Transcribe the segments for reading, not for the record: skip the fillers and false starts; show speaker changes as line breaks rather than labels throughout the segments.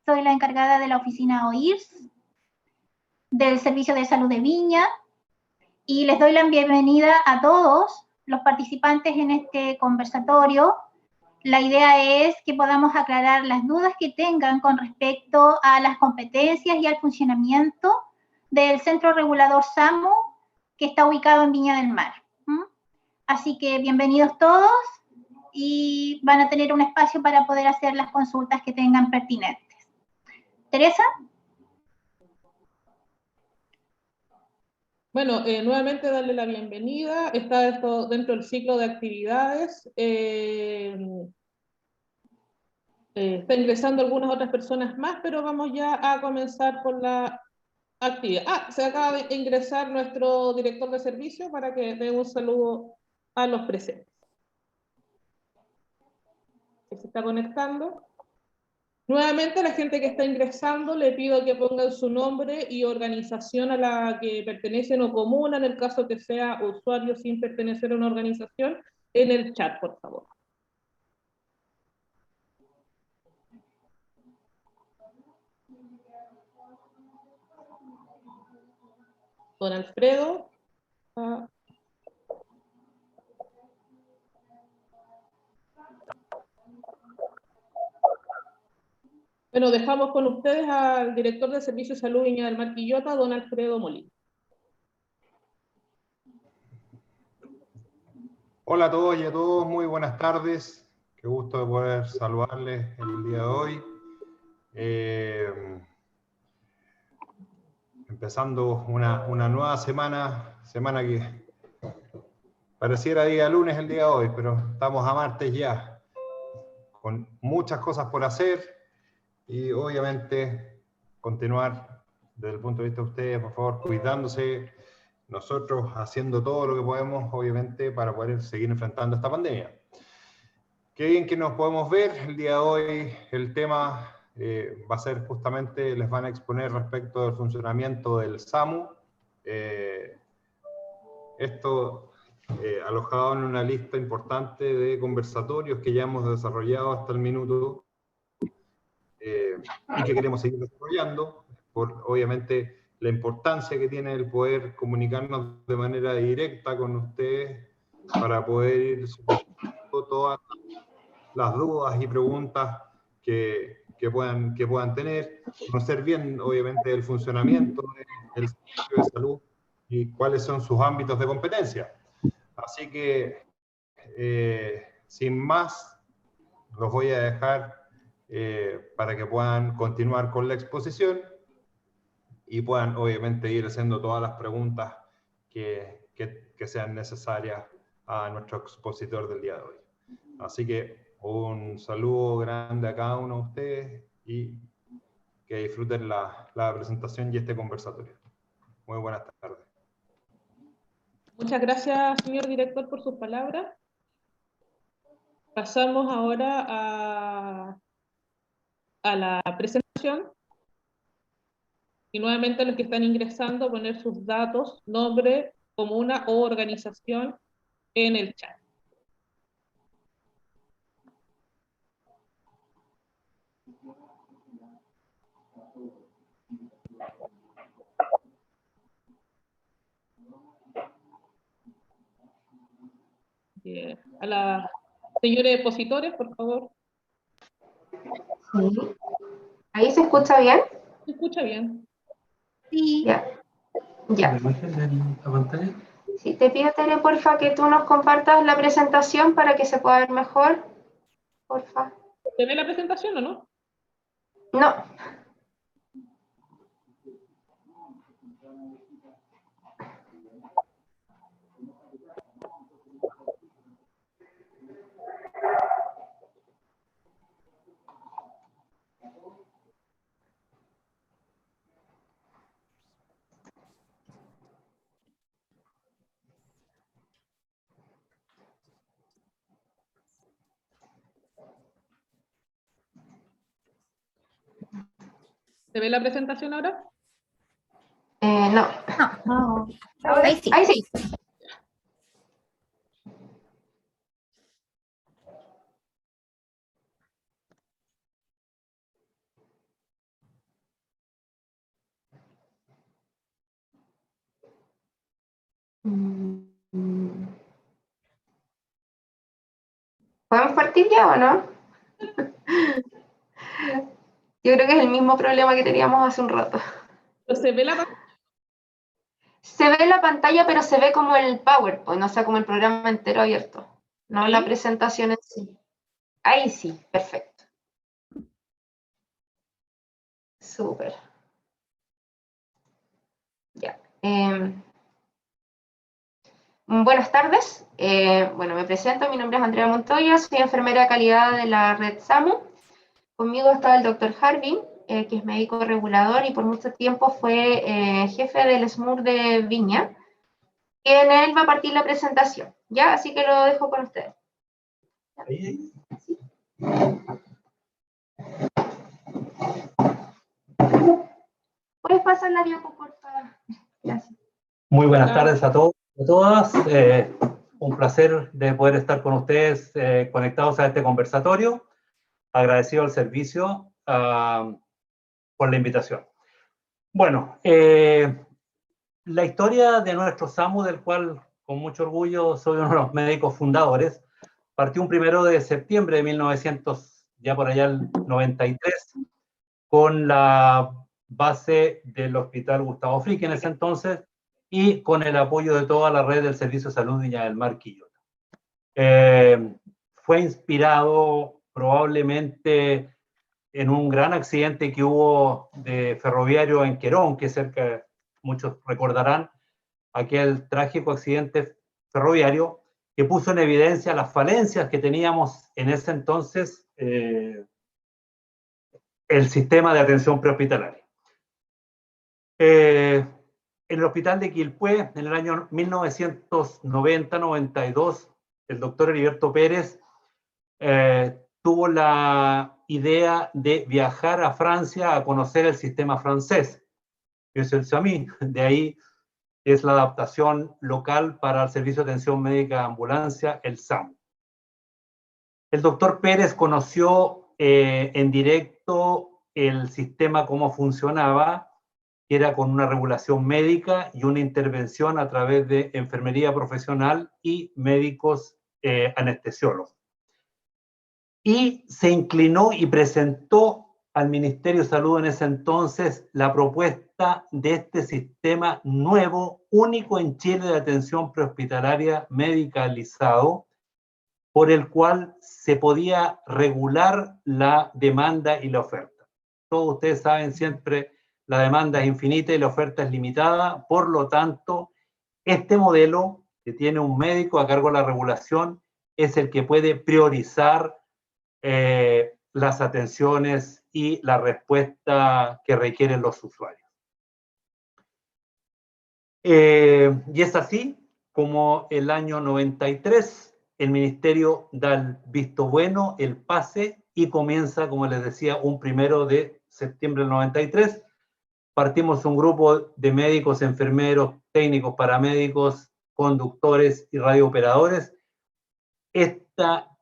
soy la encargada de la oficina OIRS del Servicio de Salud de Viña y les doy la bienvenida a todos los participantes en este conversatorio. La idea es que podamos aclarar las dudas que tengan con respecto a las competencias y al funcionamiento del Centro Regulador SAMU que está ubicado en Viña del Mar. Así que bienvenidos todos y van a tener un espacio para poder hacer las consultas que tengan pertinentes. ¿Teresa?
Bueno, nuevamente darle la bienvenida. Está esto dentro del ciclo de actividades. Está ingresando algunas otras personas más, pero vamos ya a comenzar con la actividad. Se acaba de ingresar nuestro director de servicio para que dé un saludo a los presentes. Se está conectando. Nuevamente, a la gente que está ingresando, le pido que pongan su nombre y organización a la que pertenecen o comuna, en el caso que sea usuario sin pertenecer a una organización, en el chat, por favor. Don Alfredo. Bueno, dejamos con ustedes al director de Servicio de Salud Viña del Mar Quillota, don Alfredo Molina.
Hola a todos y a todos, muy buenas tardes. Qué gusto de poder saludarles el día de hoy. Empezando una nueva semana que pareciera día lunes el día de hoy, pero estamos a martes ya, con muchas cosas por hacer y obviamente continuar desde el punto de vista de ustedes, por favor, cuidándose, nosotros haciendo todo lo que podemos, obviamente, para poder seguir enfrentando esta pandemia. Qué bien que nos podemos ver el día de hoy. El tema va a ser justamente, les van a exponer respecto del funcionamiento del SAMU. Esto alojado en una lista importante de conversatorios que ya hemos desarrollado hasta el minuto y que queremos seguir desarrollando, por obviamente la importancia que tiene el poder comunicarnos de manera directa con ustedes para poder ir solucionando todas las dudas y preguntas que puedan tener, conocer bien obviamente el funcionamiento del servicio de salud y cuáles son sus ámbitos de competencia. Así que, sin más, los voy a dejar para que puedan continuar con la exposición y puedan obviamente ir haciendo todas las preguntas que sean necesarias a nuestro expositor del día de hoy. Así que un saludo grande a cada uno de ustedes y que disfruten la presentación y este conversatorio. Muy buenas tardes.
Muchas gracias, señor director, por sus palabras. Pasamos ahora a la presentación. Y nuevamente los que están ingresando, poner sus datos, nombre, comuna o organización en el chat. Bien. A la señora depositores, por favor.
Sí. ¿Ahí se escucha bien?
¿Se escucha bien?
Sí.
Ya. Ya. Sí, te pido, Tere, porfa, que tú nos compartas la presentación para que se pueda ver mejor. Porfa.
¿Se ve la presentación o no?
No.
¿Se ve la presentación ahora?
No.
No.
Ahí sí. Ahí sí. ¿Podemos partir ya o no? Yo creo que es el mismo problema que teníamos hace un rato.
¿Se ve la pantalla?
Se ve la pantalla, pero se ve como el PowerPoint, o sea, como el programa entero abierto, no la presentación en sí. Ahí sí, perfecto. Súper. Ya. Buenas tardes. Bueno, me presento, mi nombre es Andrea Montoya, soy enfermera de calidad de la red SAMU. Conmigo está el doctor Harvin, que es médico regulador y por mucho tiempo fue jefe del SMUR de Viña. Y en él va a partir la presentación, ¿ya? Así que lo dejo con ustedes. ¿Sí? ¿Puedes pasar la diapo, por favor? Gracias.
Muy buenas tardes a todos y a todas. Un placer de poder estar con ustedes conectados a este conversatorio. Agradecido al servicio por la invitación. Bueno, la historia de nuestro SAMU, del cual con mucho orgullo soy uno de los médicos fundadores, partió un 1 de septiembre de 1900, ya por allá el 93, con la base del Hospital Gustavo Fricke en ese entonces, y con el apoyo de toda la red del Servicio de Salud Viña del Mar Quillota. Fue inspirado probablemente en un gran accidente que hubo de ferroviario en Querón, que cerca, muchos recordarán, aquel trágico accidente ferroviario que puso en evidencia las falencias que teníamos en ese entonces el sistema de atención prehospitalaria. En el hospital de Quilpué, en el año 1990-92, el doctor Heriberto Pérez tuvo la idea de viajar a Francia a conocer el sistema francés, que es el SAMI. De ahí es la adaptación local para el Servicio de Atención Médica de Ambulancia, el SAM. El doctor Pérez conoció en directo el sistema, cómo funcionaba, que era con una regulación médica y una intervención a través de enfermería profesional y médicos anestesiólogos. Y se inclinó y presentó al Ministerio de Salud en ese entonces la propuesta de este sistema nuevo, único en Chile, de atención prehospitalaria medicalizado, por el cual se podía regular la demanda y la oferta. Todos ustedes saben, siempre la demanda es infinita y la oferta es limitada, por lo tanto, este modelo que tiene un médico a cargo de la regulación es el que puede priorizar las atenciones y la respuesta que requieren los usuarios. Y es así como el año 93 el Ministerio da el visto bueno, el pase, y comienza, como les decía, un 1 de septiembre del 93. Partimos un grupo de médicos, enfermeros, técnicos, paramédicos, conductores y radiooperadores. Esta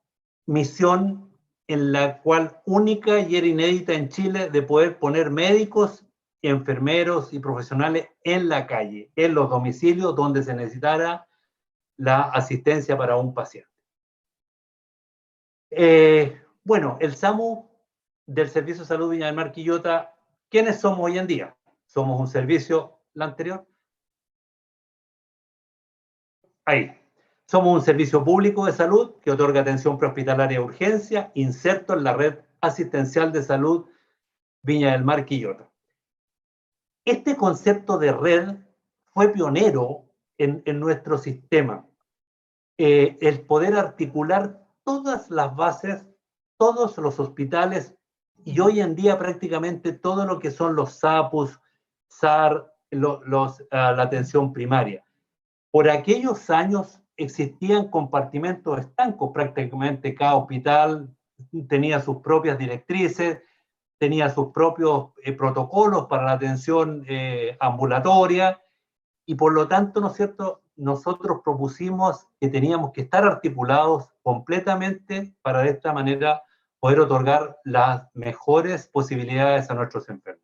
misión en la cual única y era inédita en Chile, de poder poner médicos, enfermeros y profesionales en la calle, en los domicilios donde se necesitara la asistencia para un paciente. Bueno, el SAMU del Servicio de Salud Viña del Mar Quillota, ¿quiénes somos hoy en día? Somos un servicio, la anterior, ahí. Somos un servicio público de salud que otorga atención prehospitalaria de urgencia, inserto en la red asistencial de salud Viña del Mar Quillota. Este concepto de red fue pionero en nuestro sistema. El poder articular todas las bases, todos los hospitales, y hoy en día prácticamente todo lo que son los SAPUS, SAR, la atención primaria. Por aquellos años existían compartimentos estancos, prácticamente cada hospital tenía sus propias directrices, tenía sus propios protocolos para la atención ambulatoria, y por lo tanto, ¿no es cierto?, nosotros propusimos que teníamos que estar articulados completamente para de esta manera poder otorgar las mejores posibilidades a nuestros enfermos.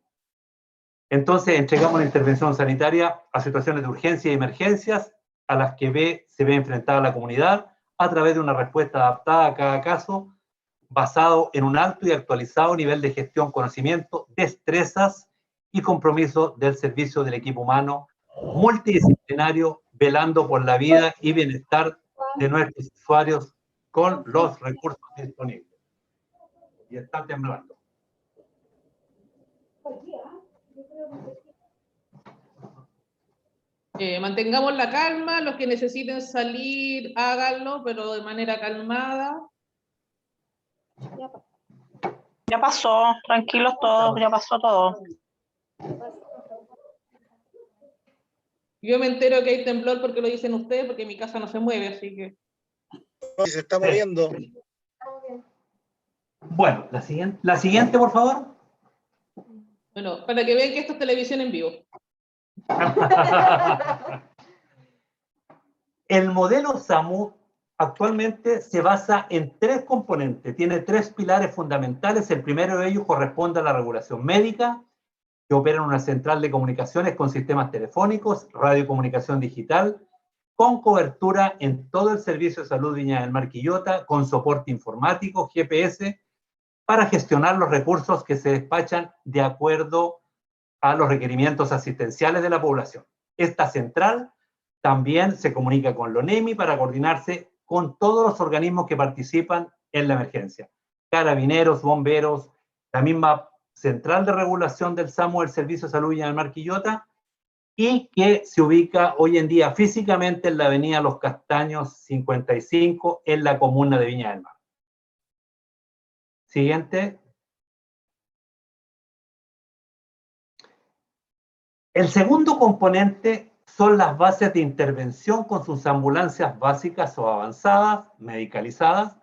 Entonces, entregamos la intervención sanitaria a situaciones de urgencia y emergencias a las que se ve enfrentada la comunidad a través de una respuesta adaptada a cada caso, basado en un alto y actualizado nivel de gestión, conocimiento, destrezas y compromiso del servicio del equipo humano multidisciplinario, velando por la vida y bienestar de nuestros usuarios con los recursos disponibles. Y está temblando.
Mantengamos la calma, los que necesiten salir, háganlo, pero de manera calmada.
Ya pasó, tranquilos todos, ya pasó todo.
Yo me entero que hay temblor porque lo dicen ustedes, porque mi casa no se mueve, así que...
Se está moviendo.
Bueno, la siguiente, por favor.
Bueno, para que vean que esto es televisión en vivo.
El modelo SAMU actualmente se basa en 3 componentes, tiene 3 pilares fundamentales. El primero de ellos corresponde a la regulación médica, que opera en una central de comunicaciones con sistemas telefónicos, radiocomunicación digital, con cobertura en todo el servicio de salud Viña del Mar Quillota, con soporte informático, GPS, para gestionar los recursos que se despachan de acuerdo a los requerimientos asistenciales de la población. Esta central también se comunica con l'ONEMI para coordinarse con todos los organismos que participan en la emergencia. Carabineros, bomberos, la misma central de regulación del SAMU, el Servicio de Salud Viña del Mar Quillota, y que se ubica hoy en día físicamente en la avenida Los Castaños 55, en la comuna de Viña del Mar. Siguiente. El segundo componente son las bases de intervención con sus ambulancias básicas o avanzadas, medicalizadas,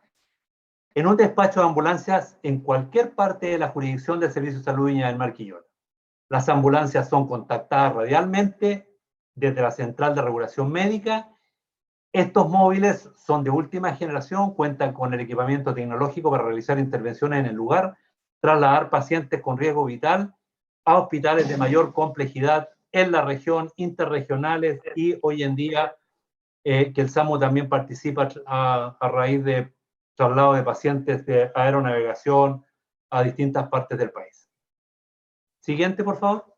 en un despacho de ambulancias en cualquier parte de la jurisdicción del Servicio de Salud Viña del Mar Quillota. Las ambulancias son contactadas radialmente desde la Central de Regulación Médica. Estos móviles son de última generación, cuentan con el equipamiento tecnológico para realizar intervenciones en el lugar, trasladar pacientes con riesgo vital a hospitales de mayor complejidad en la región, interregionales, y hoy en día que el SAMU también participa a raíz de traslado de pacientes de aeronavegación a distintas partes del país. Siguiente, por favor.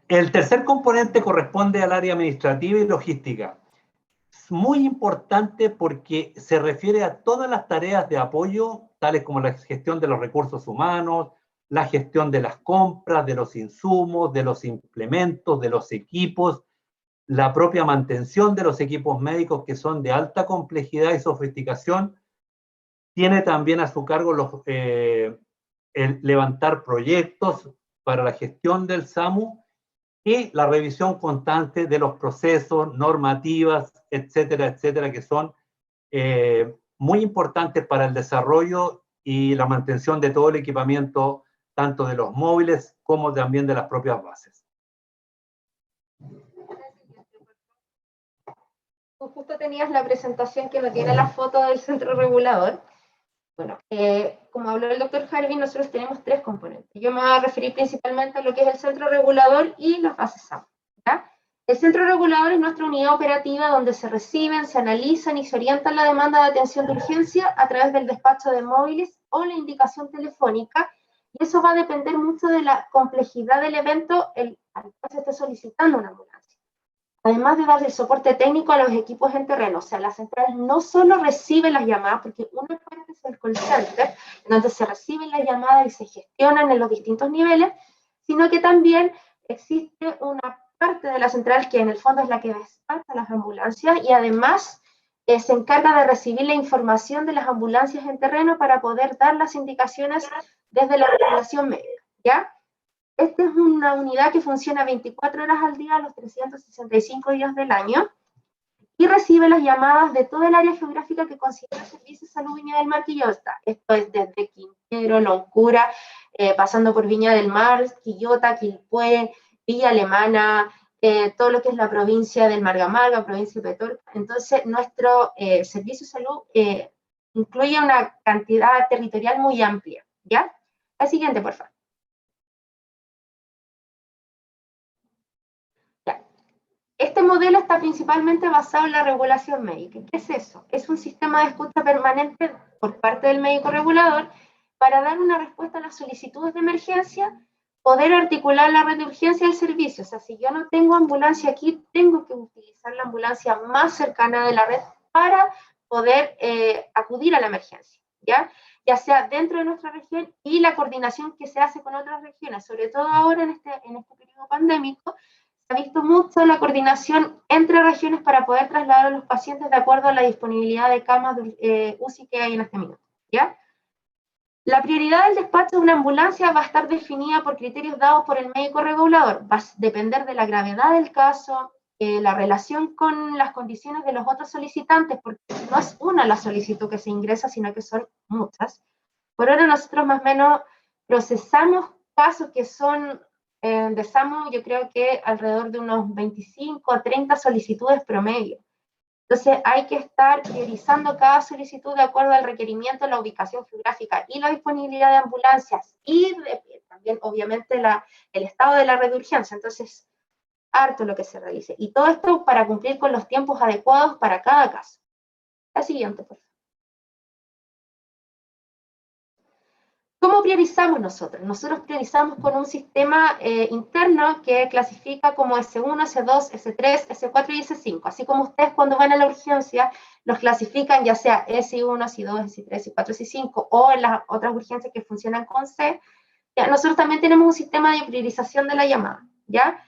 El tercer componente corresponde al área administrativa y logística. Es muy importante porque se refiere a todas las tareas de apoyo, tales como la gestión de los recursos humanos, la gestión de las compras, de los insumos, de los implementos, de los equipos, la propia mantención de los equipos médicos que son de alta complejidad y sofisticación. Tiene también a su cargo el levantar proyectos para la gestión del SAMU y la revisión constante de los procesos, normativas, etcétera, etcétera, que son muy importantes para el desarrollo y la mantención de todo el equipamiento, tanto de los móviles como también de las propias bases.
Justo tenías la presentación que no tiene la foto del centro regulador. Bueno, como habló el doctor Harvin, nosotros tenemos 3 componentes. Yo me voy a referir principalmente a lo que es el centro regulador y las bases SAMU, ¿ya? El centro regulador es nuestra unidad operativa donde se reciben, se analizan y se orientan la demanda de atención de urgencia a través del despacho de móviles o la indicación telefónica, y eso va a depender mucho de la complejidad del evento al cual se esté solicitando una ambulancia. Además de dar el soporte técnico a los equipos en terreno, o sea, la central no solo recibe las llamadas, porque una parte es el call center, donde se reciben las llamadas y se gestionan en los distintos niveles, sino que también existe una parte de la central que en el fondo es la que despacha las ambulancias y además se encarga de recibir la información de las ambulancias en terreno para poder dar las indicaciones desde la regulación médica, ¿ya? Esta es una unidad que funciona 24 horas al día, los 365 días del año, y recibe las llamadas de todo el área geográfica que considera el Servicio de Salud Viña del Mar Quillota. Esto es desde Quintero, Loncura, pasando por Viña del Mar, Quillota, Quilpué, Villa Alemana, todo lo que es la provincia del Margamarga, provincia de Petorca. Entonces, nuestro Servicio de Salud incluye una cantidad territorial muy amplia, ¿ya? La siguiente, por favor. Ya. Este modelo está principalmente basado en la regulación médica. ¿Qué es eso? Es un sistema de escucha permanente por parte del médico regulador para dar una respuesta a las solicitudes de emergencia, poder articular la red de urgencia del servicio. O sea, si yo no tengo ambulancia aquí, tengo que utilizar la ambulancia más cercana de la red para poder acudir a la emergencia, ya sea dentro de nuestra región, y la coordinación que se hace con otras regiones, sobre todo ahora en este periodo pandémico, se ha visto mucho la coordinación entre regiones para poder trasladar a los pacientes de acuerdo a la disponibilidad de camas UCI que hay en este minuto, ¿ya? La prioridad del despacho de una ambulancia va a estar definida por criterios dados por el médico regulador. Va a depender de la gravedad del caso, la relación con las condiciones de los otros solicitantes, porque no es una la solicitud que se ingresa, sino que son muchas. Por ahora nosotros más o menos procesamos casos que son de SAMU, yo creo que alrededor de unos 25 a 30 solicitudes promedio. Entonces hay que estar priorizando cada solicitud de acuerdo al requerimiento, la ubicación geográfica y la disponibilidad de ambulancias, y también obviamente el estado de la red de urgencia. Entonces, harto lo que se realice. Y todo esto para cumplir con los tiempos adecuados para cada caso. La siguiente, por favor. ¿Cómo priorizamos nosotros? Nosotros priorizamos con un sistema interno que clasifica como S1, S2, S3, S4 y S5. Así como ustedes cuando van a la urgencia los clasifican ya sea S1, S2, S3, S4, S5 o en las otras urgencias que funcionan con C, ya, nosotros también tenemos un sistema de priorización de la llamada, ¿ya?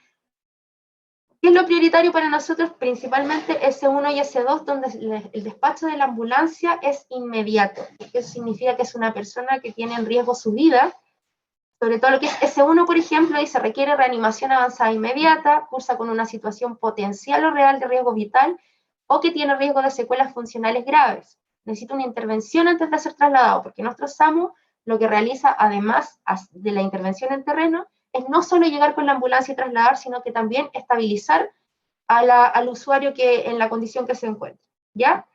¿Qué es lo prioritario para nosotros? Principalmente S1 y S2, donde el despacho de la ambulancia es inmediato. Eso significa que es una persona que tiene en riesgo su vida, sobre todo lo que es S1, por ejemplo, y se requiere reanimación avanzada inmediata, cursa con una situación potencial o real de riesgo vital, o que tiene riesgo de secuelas funcionales graves. Necesita una intervención antes de ser trasladado, porque nuestro SAMU lo que realiza, además de la intervención en terreno, es no solo llegar con la ambulancia y trasladar, sino que también estabilizar al usuario en la condición que se encuentra, ¿ya?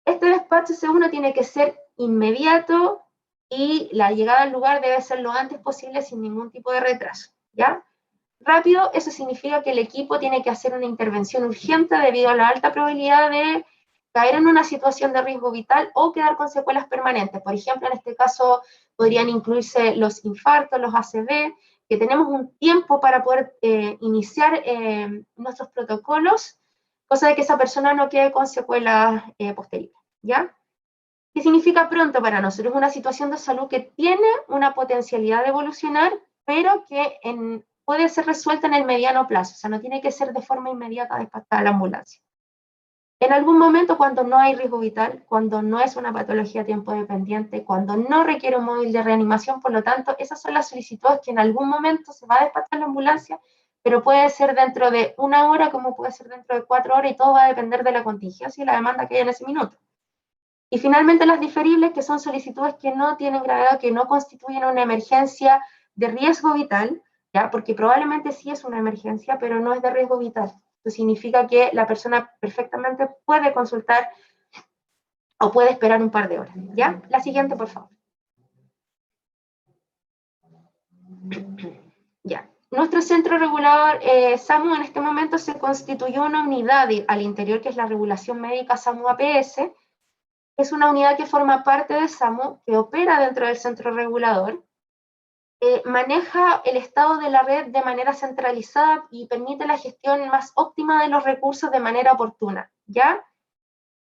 Este despacho S1 tiene que ser inmediato y la llegada al lugar debe ser lo antes posible sin ningún tipo de retraso, ¿ya? Rápido, eso significa que el equipo tiene que hacer una intervención urgente debido a la alta probabilidad de caer en una situación de riesgo vital o quedar con secuelas permanentes. Por ejemplo, en este caso podrían incluirse los infartos, los ACV, que tenemos un tiempo para poder iniciar nuestros protocolos, cosa de que esa persona no quede con secuelas posteriores, ¿ya? ¿Qué significa pronto para nosotros? Una situación de salud que tiene una potencialidad de evolucionar, pero que puede ser resuelta en el mediano plazo, o sea, no tiene que ser de forma inmediata despachada a la ambulancia. En algún momento, cuando no hay riesgo vital, cuando no es una patología tiempo dependiente, cuando no requiere un móvil de reanimación, por lo tanto, esas son las solicitudes que en algún momento se va a despachar la ambulancia, pero puede ser dentro de 1 hora, como puede ser dentro de 4 horas, y todo va a depender de la contingencia y la demanda que haya en ese minuto. Y finalmente las diferibles, que son solicitudes que no tienen gravedad, que no constituyen una emergencia de riesgo vital, ¿ya? Porque probablemente sí es una emergencia, pero no es de riesgo vital. Eso significa que la persona perfectamente puede consultar o puede esperar un par de horas, ¿ya? La siguiente, por favor. Ya. Nuestro centro regulador SAMU en este momento se constituyó una unidad al interior, que es la regulación médica SAMU APS. Es una unidad que forma parte de SAMU, que opera dentro del centro regulador, maneja el estado de la red de manera centralizada y permite la gestión más óptima de los recursos de manera oportuna, ¿ya?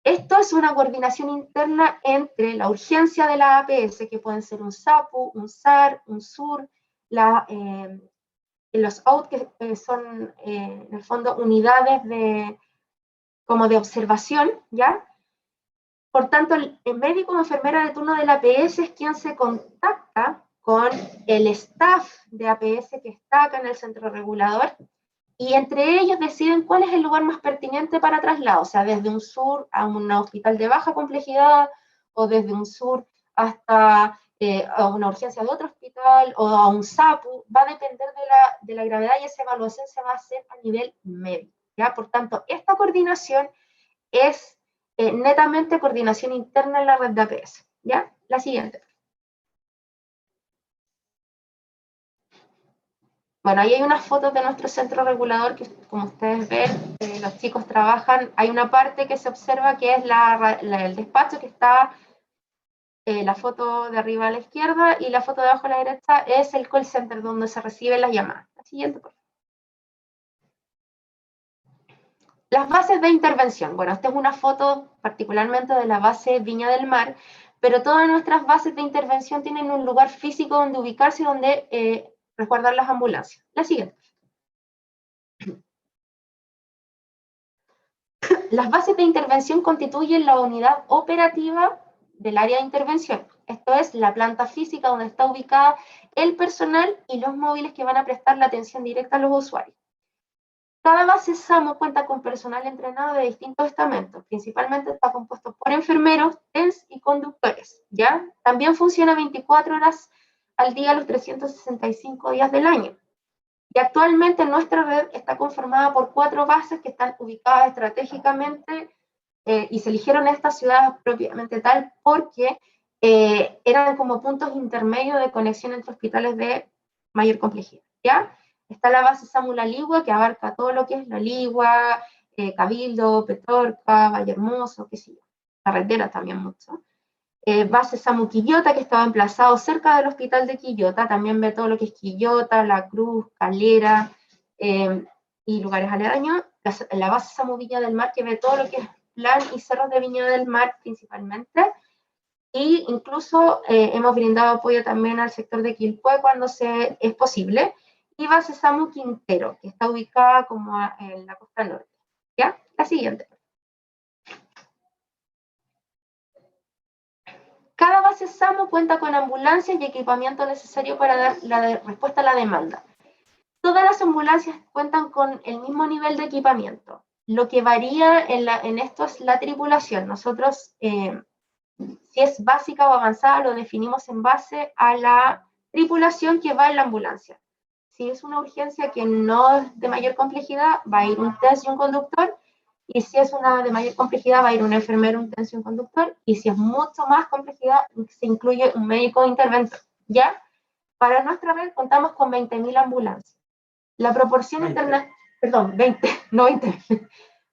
Esto es una coordinación interna entre la urgencia de la APS, que pueden ser un SAPU, un SAR, un SUR, los OUT, que son en el fondo unidades como de observación, ¿ya? Por tanto, el médico o enfermera de turno de la APS es quien se contacta con el staff de APS que está acá en el centro regulador, y entre ellos deciden cuál es el lugar más pertinente para traslado, o sea, desde un SUR a un hospital de baja complejidad, o desde un SUR hasta a una urgencia de otro hospital, o a un SAPU. Va a depender de la gravedad, y esa evaluación se va a hacer a nivel médico, ¿ya? Por tanto, esta coordinación es netamente coordinación interna en la red de APS, ¿ya? La siguiente. Bueno, ahí hay unas fotos de nuestro centro regulador que, como ustedes ven, los chicos trabajan. Hay una parte que se observa que es el despacho, que está la foto de arriba a la izquierda, y la foto de abajo a la derecha es el call center donde se reciben las llamadas. La siguiente, por favor. Las bases de intervención. Bueno, esta es una foto particularmente de la base Viña del Mar, pero todas nuestras bases de intervención tienen un lugar físico donde ubicarse y donde resguardar las ambulancias. La siguiente. Las bases de intervención constituyen la unidad operativa del área de intervención. Esto es la planta física donde está ubicada el personal y los móviles que van a prestar la atención directa a los usuarios. Cada base SAMU cuenta con personal entrenado de distintos estamentos. Principalmente está compuesto por enfermeros, TENS y conductores, ¿ya? También funciona 24 horas al día, los 365 días del año. Y actualmente nuestra red está conformada por 4 bases que están ubicadas estratégicamente y se eligieron estas ciudades propiamente tal porque eran como puntos intermedios de conexión entre hospitales de mayor complejidad, ¿ya? Está la base SAMU La Ligua, que abarca todo lo que es La Ligua, Cabildo, Petorca, Vallehermoso, qué sé yo, Carretera también mucho. Base SAMU Quillota, que estaba emplazado cerca del hospital de Quillota, también ve todo lo que es Quillota, La Cruz, Calera y lugares aledaños. La base SAMU Viña del Mar, que ve todo lo que es Plan y Cerros de Viña del Mar principalmente, y incluso hemos brindado apoyo también al sector de Quilpué cuando es posible, y base SAMU Quintero, que está ubicada como en la costa norte. ¿Ya? La siguiente. Cada base SAMU cuenta con ambulancias y equipamiento necesario para dar la respuesta a la demanda. Todas las ambulancias cuentan con el mismo nivel de equipamiento. Lo que varía en esto es la tripulación. Nosotros, si es básica o avanzada, lo definimos en base a la tripulación que va en la ambulancia. Si es una urgencia que no es de mayor complejidad, va a ir un TENS y un conductor. Y si es una de mayor complejidad, va a ir un enfermero, un TENS y un conductor. Y si es mucho más complejidad, se incluye un médico interventor. ¿Ya? Para nuestra red contamos con 20.000 ambulancias. La proporción internacional, perdón, 20, no 20,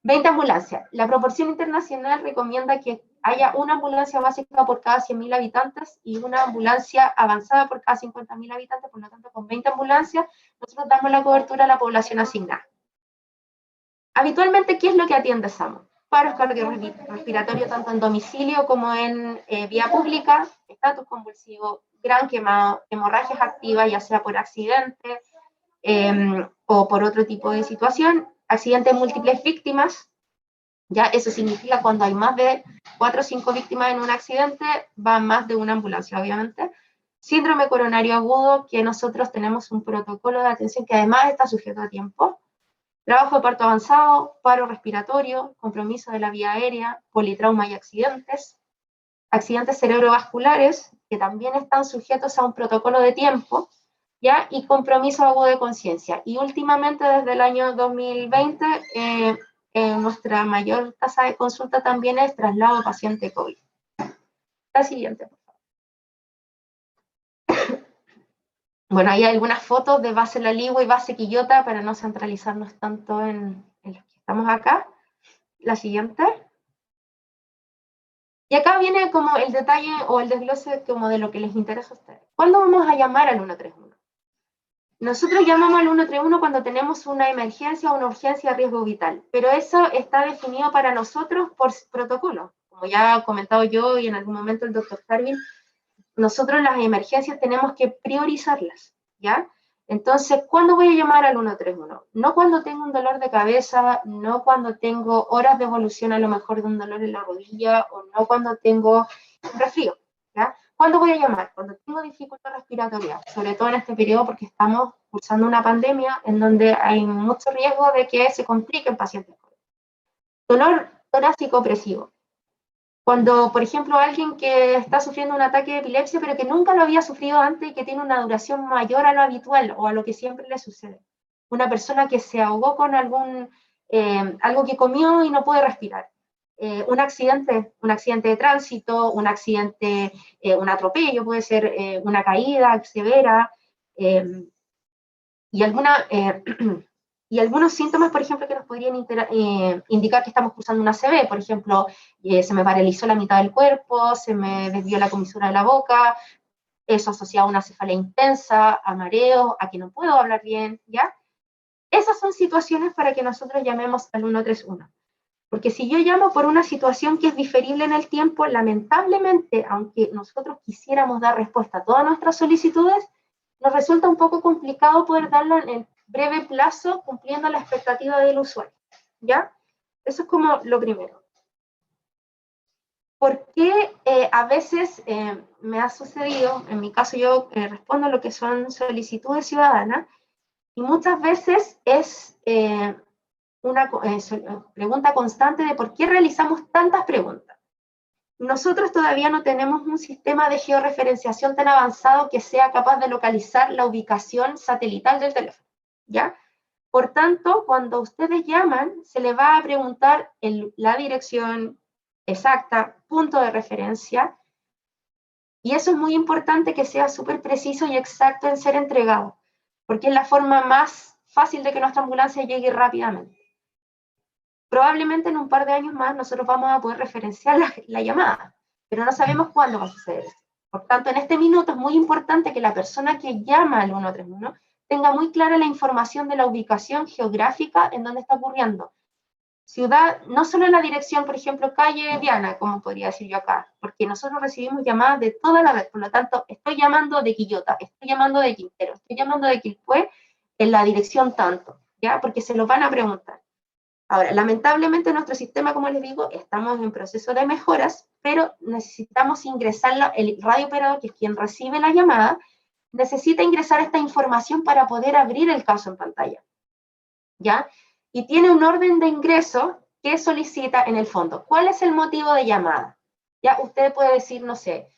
20 ambulancias. La proporción internacional recomienda que haya una ambulancia básica por cada 100.000 habitantes y una ambulancia avanzada por cada 50.000 habitantes. Por lo tanto, con 20 ambulancias, nosotros damos la cobertura a la población asignada. Habitualmente, ¿qué es lo que atiende SAMU? Paros cardiorrespiratorios tanto en domicilio como en vía pública, estatus convulsivo, gran quemado, hemorragias activas, ya sea por accidente o por otro tipo de situación, accidentes de múltiples víctimas, ya eso significa cuando hay más de 4 o 5 víctimas en un accidente, va más de una ambulancia, obviamente. Síndrome coronario agudo, que nosotros tenemos un protocolo de atención que además está sujeto a tiempo. Trabajo de parto avanzado, paro respiratorio, compromiso de la vía aérea, politrauma y accidentes. Accidentes cerebrovasculares, que también están sujetos a un protocolo de tiempo, ¿ya? Y compromiso agudo de conciencia. Y últimamente, desde el año 2020, nuestra mayor tasa de consulta también es traslado paciente COVID. La siguiente, por favor. Bueno, hay algunas fotos de base La Ligua y base Quillota para no centralizarnos tanto en los que estamos acá. La siguiente. Y acá viene como el detalle o el desglose como de lo que les interesa a ustedes. ¿Cuándo vamos a llamar al 131? Nosotros llamamos al 131 cuando tenemos una emergencia o una urgencia de riesgo vital, pero eso está definido para nosotros por protocolo. Como ya he comentado yo y en algún momento el doctor Harvin, nosotros las emergencias tenemos que priorizarlas, ¿ya? Entonces, ¿cuándo voy a llamar al 131? No cuando tengo un dolor de cabeza, no cuando tengo horas de evolución a lo mejor de un dolor en la rodilla, o no cuando tengo un resfrío, ¿ya? ¿Cuándo voy a llamar? Cuando tengo dificultad respiratoria, sobre todo en este periodo porque estamos cursando una pandemia en donde hay mucho riesgo de que se compliquen pacientes. Dolor torácico opresivo. Cuando, por ejemplo, alguien que está sufriendo un ataque de epilepsia, pero que nunca lo había sufrido antes y que tiene una duración mayor a lo habitual o a lo que siempre le sucede. Una persona que se ahogó con algo que comió y no puede respirar. Un accidente de tránsito, un accidente, un atropello, puede ser una caída severa. Y y algunos síntomas, por ejemplo, que nos podrían indicar que estamos cursando una ACV, por ejemplo, se me paralizó la mitad del cuerpo, se me desvió la comisura de la boca, eso asociado a una cefalea intensa, a mareo, a que no puedo hablar bien, ¿ya? Esas son situaciones para que nosotros llamemos al 131. Porque si yo llamo por una situación que es diferible en el tiempo, lamentablemente, aunque nosotros quisiéramos dar respuesta a todas nuestras solicitudes, nos resulta un poco complicado poder darlo en breve plazo, cumpliendo la expectativa del usuario, ¿ya? Eso es como lo primero. ¿Por qué a veces me ha sucedido? En mi caso yo respondo lo que son solicitudes ciudadanas, y muchas veces es una pregunta constante de por qué realizamos tantas preguntas. Nosotros todavía no tenemos un sistema de georreferenciación tan avanzado que sea capaz de localizar la ubicación satelital del teléfono, ¿ya? Por tanto, cuando ustedes llaman, se les va a preguntar la dirección exacta, punto de referencia, y eso es muy importante, que sea súper preciso y exacto en ser entregado, porque es la forma más fácil de que nuestra ambulancia llegue rápidamente. Probablemente en un par de años más nosotros vamos a poder referenciar la llamada, pero no sabemos cuándo va a suceder eso. Por tanto, en este minuto es muy importante que la persona que llama al 131 tenga muy clara la información de la ubicación geográfica en donde está ocurriendo. Ciudad, no solo en la dirección, por ejemplo, calle Viana, como podría decir yo acá, porque nosotros recibimos llamadas de toda la red, por lo tanto, estoy llamando de Quillota, estoy llamando de Quintero, estoy llamando de Quilpué, en la dirección tanto, ¿ya? Porque se lo van a preguntar. Ahora, lamentablemente nuestro sistema, como les digo, estamos en proceso de mejoras, pero necesitamos ingresarla, el radiooperador, que es quien recibe la llamada, necesita ingresar esta información para poder abrir el caso en pantalla, ¿ya? Y tiene un orden de ingreso que solicita en el fondo. ¿Cuál es el motivo de llamada? Ya usted puede decir, no sé,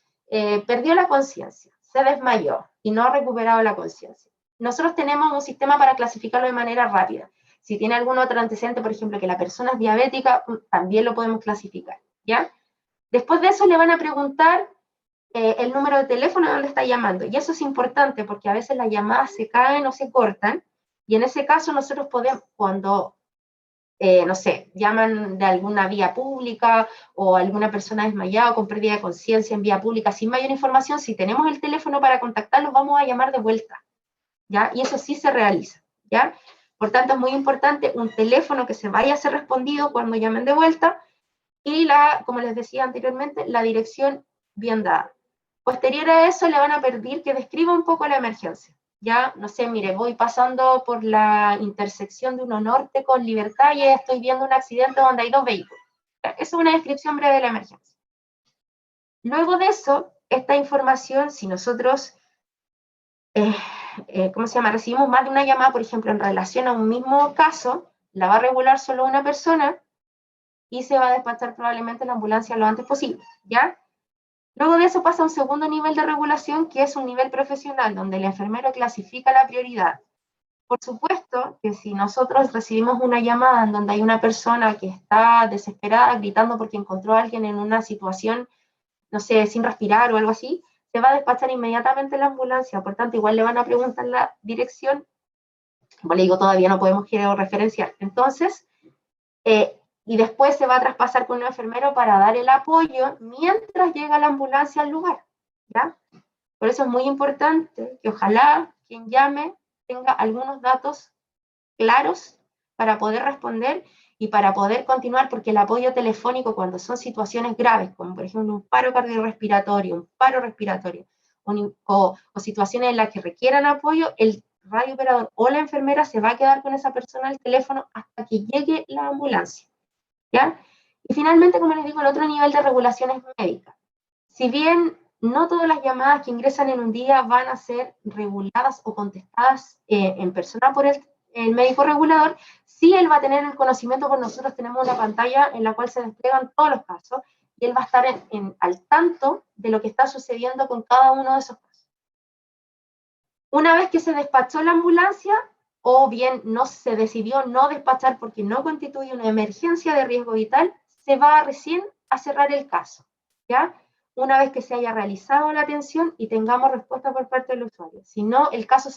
perdió la conciencia, se desmayó y no ha recuperado la conciencia. Nosotros tenemos un sistema para clasificarlo de manera rápida. Si tiene algún otro antecedente, por ejemplo, que la persona es diabética, también lo podemos clasificar, ¿ya? Después de eso le van a preguntar el número de teléfono donde está llamando. Y eso es importante porque a veces las llamadas se caen o se cortan. Y en ese caso nosotros podemos, cuando, no sé, llaman de alguna vía pública o alguna persona desmayada con pérdida de conciencia en vía pública sin mayor información, si tenemos el teléfono para contactarlos, vamos a llamar de vuelta, ¿ya? Y eso sí se realiza, ¿ya? Por tanto, es muy importante un teléfono que se vaya a ser respondido cuando llamen de vuelta y, como les decía anteriormente, la dirección bien dada. Posterior a eso, le van a pedir que describa un poco la emergencia. Ya, no sé, mire, voy pasando por la intersección de 1 Norte con Libertad y estoy viendo un accidente donde hay 2 vehículos. Esa es una descripción breve de la emergencia. Luego de eso, esta información, si nosotros ¿cómo se llama? Recibimos más de una llamada, por ejemplo, en relación a un mismo caso, la va a regular solo una persona y se va a despachar probablemente la ambulancia lo antes posible, ¿ya? Luego de eso pasa a un segundo nivel de regulación, que es un nivel profesional, donde el enfermero clasifica la prioridad. Por supuesto que si nosotros recibimos una llamada en donde hay una persona que está desesperada, gritando porque encontró a alguien en una situación, no sé, sin respirar o algo así, se va a despachar inmediatamente la ambulancia. Por tanto, igual le van a preguntar la dirección. Como le digo, todavía no podemos georreferenciar. Entonces, y después se va a traspasar con un enfermero para dar el apoyo mientras llega la ambulancia al lugar, ¿ya? Por eso es muy importante que ojalá quien llame tenga algunos datos claros para poder responder y para poder continuar, porque el apoyo telefónico cuando son situaciones graves, como por ejemplo un paro cardiorrespiratorio, un paro respiratorio, o situaciones en las que requieran apoyo, el radiooperador o la enfermera se va a quedar con esa persona al teléfono hasta que llegue la ambulancia, ¿ya? Y finalmente, como les digo, el otro nivel de regulación es médica. Si bien no todas las llamadas que ingresan en un día van a ser reguladas o contestadas en persona por el médico regulador, sí él va a tener el conocimiento, porque nosotros tenemos una pantalla en la cual se despliegan todos los casos, y él va a estar al tanto de lo que está sucediendo con cada uno de esos casos. Una vez que se despachó la ambulancia, o bien no se decidió no despachar porque no constituye una emergencia de riesgo vital, se va recién a cerrar el caso, ¿ya? una vez que se haya realizado la atención y tengamos respuesta por parte del usuario. Si no, el caso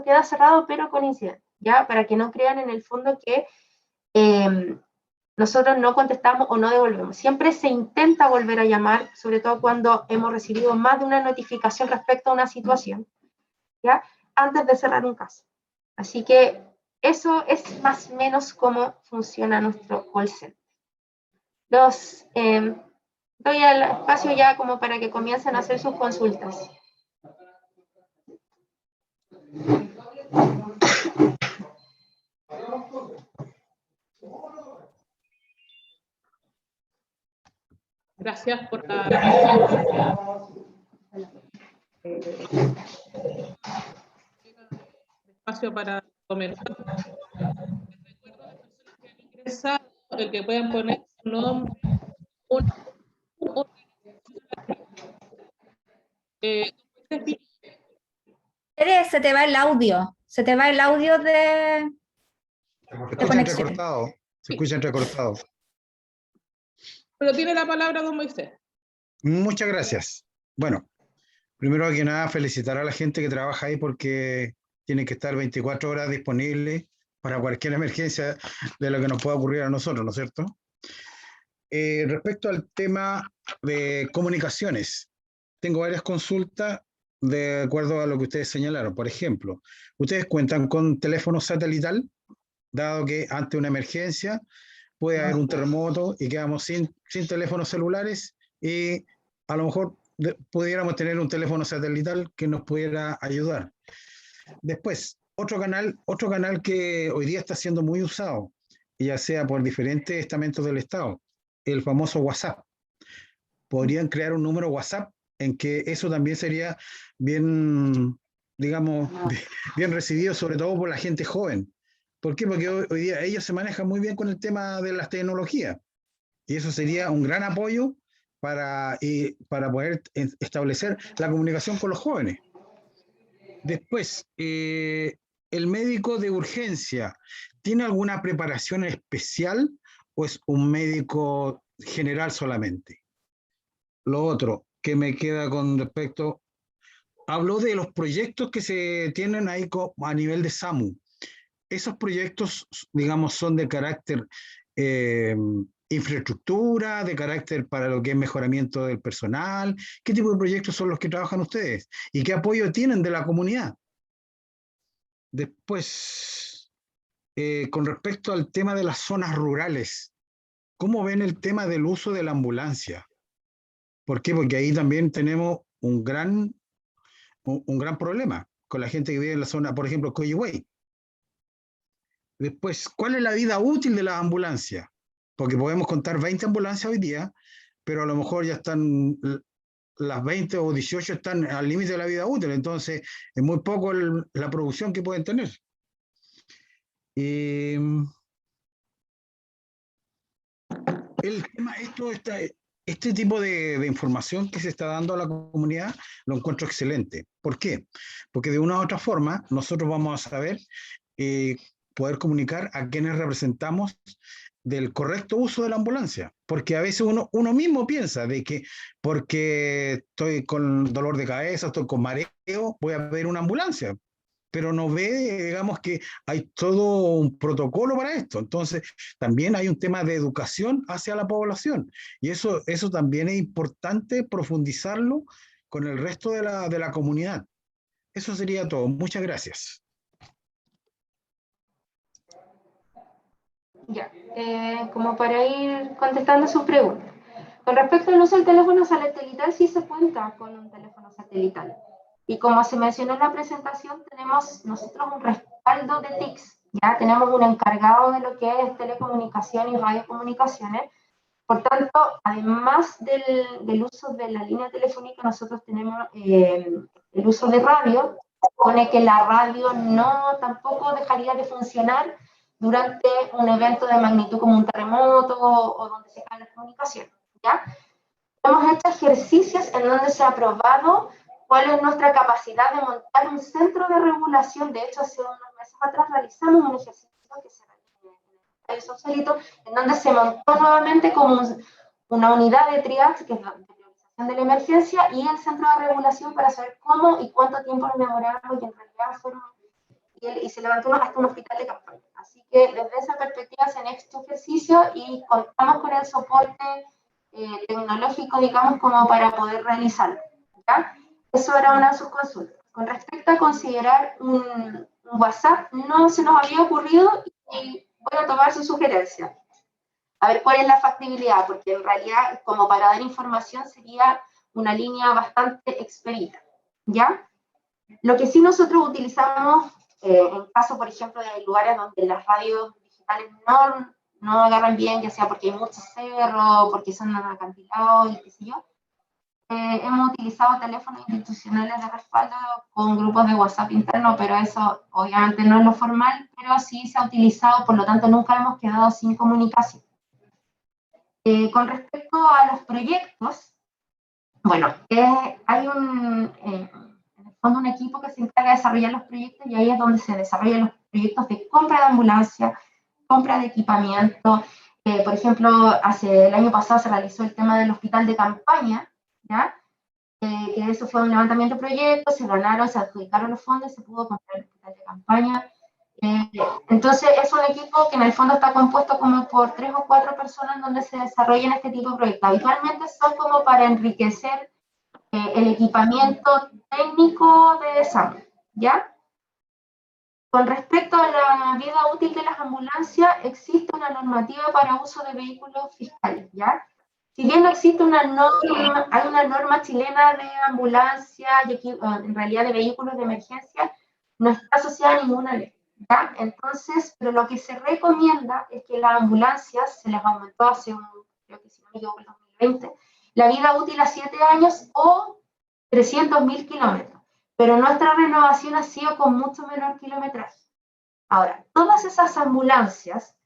queda cerrado, pero con incidente, ¿ya? Para que no crean en el fondo que nosotros no contestamos o no devolvemos. Siempre se intenta volver a llamar, sobre todo cuando hemos recibido más de una notificación respecto a una situación, ¿ya? Antes de cerrar un caso. Así que eso es más o menos cómo funciona nuestro call center. Doy el espacio ya como para que comiencen a hacer sus consultas.
Gracias por la espacio para comentar. Les recuerdo a las personas que han ingresado el que puedan poner su nombre,
Se te va el audio. Se te va el audio de
Escucha entrecortado. Se escucha entrecortado.
pero tiene la palabra don Moisés.
Muchas gracias. Bueno, primero que nada, felicitar a la gente que trabaja ahí porque tienen que estar 24 horas disponibles para cualquier emergencia de lo que nos pueda ocurrir a nosotros, ¿no es cierto? Respecto al tema de comunicaciones, tengo varias consultas de acuerdo a lo que ustedes señalaron. Por ejemplo, ¿ustedes cuentan con teléfono satelital? Dado que ante una emergencia puede haber un terremoto y quedamos sin teléfonos celulares y a lo mejor pudiéramos tener un teléfono satelital que nos pudiera ayudar. Después, otro canal que hoy día está siendo muy usado, ya sea por diferentes estamentos del Estado, el famoso WhatsApp. Podrían crear un número WhatsApp en que eso también sería bien, digamos, bien recibido, sobre todo por la gente joven. ¿Por qué? Porque hoy día ellos se manejan muy bien con el tema de las tecnologías y eso sería un gran apoyo para poder establecer la comunicación con los jóvenes. Después, ¿el médico de urgencia tiene alguna preparación especial o es un médico general solamente? Lo otro que me queda con respecto, habló de los proyectos que se tienen ahí a nivel de SAMU. Esos proyectos, digamos, son de carácter infraestructura, de carácter para lo que es mejoramiento del personal. ¿Qué tipo de proyectos son los que trabajan ustedes? ¿Y qué apoyo tienen de la comunidad? Después, con respecto al tema de las zonas rurales, ¿cómo ven el tema del uso de la ambulancia? ¿Por qué? Porque ahí también tenemos un gran problema con la gente que vive en la zona, por ejemplo, Coyihuay. Después, ¿cuál es la vida útil de las ambulancias? Porque podemos contar 20 ambulancias hoy día, pero a lo mejor ya están, las 20 o 18 están al límite de la vida útil, entonces es muy poco la producción que pueden tener. Este tipo de información que se está dando a la comunidad lo encuentro excelente. ¿Por qué? Porque de una u otra forma nosotros vamos a saber poder comunicar a quienes representamos del correcto uso de la ambulancia, porque a veces uno mismo piensa de que porque estoy con dolor de cabeza, estoy con mareo, voy a ver una ambulancia, pero no ve, digamos, que hay todo un protocolo para esto. Entonces, también hay un tema de educación hacia la población, y eso también es importante profundizarlo con el resto de la comunidad. Eso sería todo. Muchas gracias.
Ya, como para ir contestando sus preguntas. Con respecto al uso del teléfono satelital, sí se cuenta con un teléfono satelital. Y como se mencionó en la presentación, tenemos nosotros un respaldo de TICS. Ya tenemos un encargado de lo que es telecomunicación y radiocomunicaciones. Por tanto, además del uso de la línea telefónica, nosotros tenemos el uso de radio. Supone que la radio tampoco dejaría de funcionar durante un evento de magnitud como un terremoto o donde se caen las comunicaciones, ¿ya? Hemos hecho ejercicios en donde se ha probado cuál es nuestra capacidad de montar un centro de regulación. De hecho, hace unos meses atrás realizamos un ejercicio que se realizó en el Sausalito, en donde se montó nuevamente como una unidad de triage, que es de priorización de la emergencia y el centro de regulación para saber cómo y cuánto tiempo nos demoramos, y en realidad fueron, y se levantó hasta un hospital de campaña. Así que desde esa perspectiva se han hecho este ejercicio y contamos con el soporte tecnológico, digamos, como para poder realizarlo, ¿ya? Eso era una de sus consultas. Con respecto a considerar un WhatsApp, no se nos había ocurrido y voy a tomar su sugerencia. A ver cuál es la factibilidad, porque en realidad, como para dar información, sería una línea bastante expedita, ¿ya? Lo que sí nosotros utilizamos, en caso, por ejemplo, de lugares donde las radios digitales no agarran bien, ya sea porque hay mucho cerro, porque son acantilados y qué sé yo, hemos utilizado teléfonos institucionales de respaldo con grupos de WhatsApp interno, pero eso obviamente no es lo formal, pero sí se ha utilizado, por lo tanto nunca hemos quedado sin comunicación. Con respecto a los proyectos, bueno, hay en el fondo un equipo que se encarga de desarrollar los proyectos y ahí es donde se desarrollan los proyectos de compra de ambulancia, compra de equipamiento. Por ejemplo, el año pasado se realizó el tema del hospital de campaña, ¿ya? Que eso fue un levantamiento de proyectos, se ganaron, se adjudicaron los fondos, se pudo comprar el hospital de campaña. Entonces es un equipo que en el fondo está compuesto como por 3 o 4 personas donde se desarrollan este tipo de proyectos. Habitualmente son como para enriquecer el equipamiento técnico de SAMU, ¿ya? Con respecto a la vida útil de las ambulancias, existe una normativa para uso de vehículos fiscales, ¿ya? Si bien no existe una norma, hay una norma chilena de ambulancia, en realidad de vehículos de emergencia, no está asociada a ninguna ley, ¿ya? Entonces, pero lo que se recomienda es que las ambulancias, se les aumentó hace creo que si no me equivoco, el 2020, la vida útil a 7 años o 300.000 kilómetros. Pero nuestra renovación ha sido con mucho menor kilometraje. Ahora, todas esas ambulancias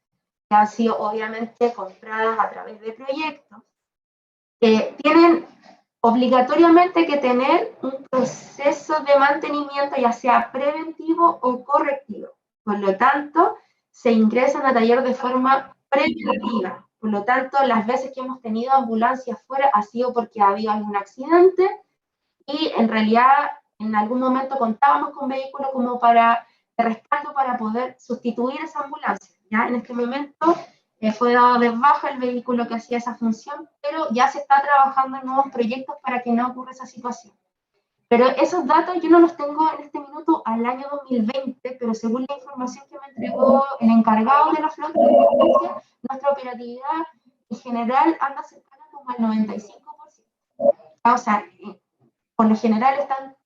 que han sido obviamente compradas a través de proyectos, tienen obligatoriamente que tener un proceso de mantenimiento, ya sea preventivo o correctivo. Por lo tanto, se ingresan a taller de forma preventiva. Por lo tanto, las veces que hemos tenido ambulancias fuera ha sido porque ha habido algún accidente y en realidad en algún momento contábamos con vehículos como de respaldo para poder sustituir esa ambulancia. ¿Ya? En este momento fue dado de baja el vehículo que hacía esa función, pero ya se está trabajando en nuevos proyectos para que no ocurra esa situación. Pero esos datos yo no los tengo en este minuto al año 2020, pero según la información que me entregó el encargado de la flota de emergencia, nuestra operatividad en general anda cercana como al 95%. O sea, por lo general están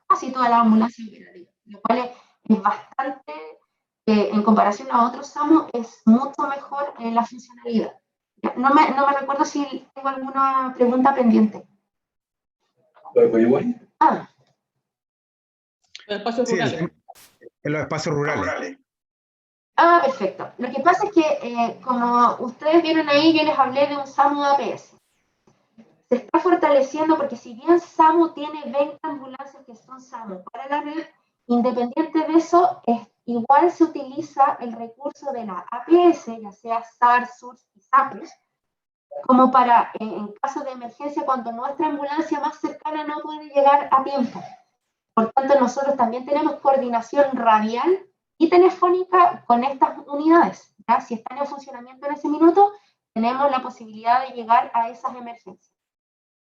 casi todas las ambulancias operativas, lo cual es bastante, en comparación a otros SAMU, es mucho mejor la funcionalidad. No me recuerdo si tengo alguna pregunta pendiente. Ah.
Los espacios rurales.
En los espacios rurales.
Ah, perfecto. Lo que pasa es que, como ustedes vieron ahí, yo les hablé de un SAMU APS. Se está fortaleciendo porque si bien SAMU tiene 20 ambulancias que son SAMU para la red, independiente de eso, igual se utiliza el recurso de la APS, ya sea SAR, SURS y SAPRUS, como para, en caso de emergencia, cuando nuestra ambulancia más cercana no puede llegar a tiempo. Por tanto, nosotros también tenemos coordinación radial y telefónica con estas unidades, ¿ya? Si están en funcionamiento en ese minuto, tenemos la posibilidad de llegar a esas emergencias.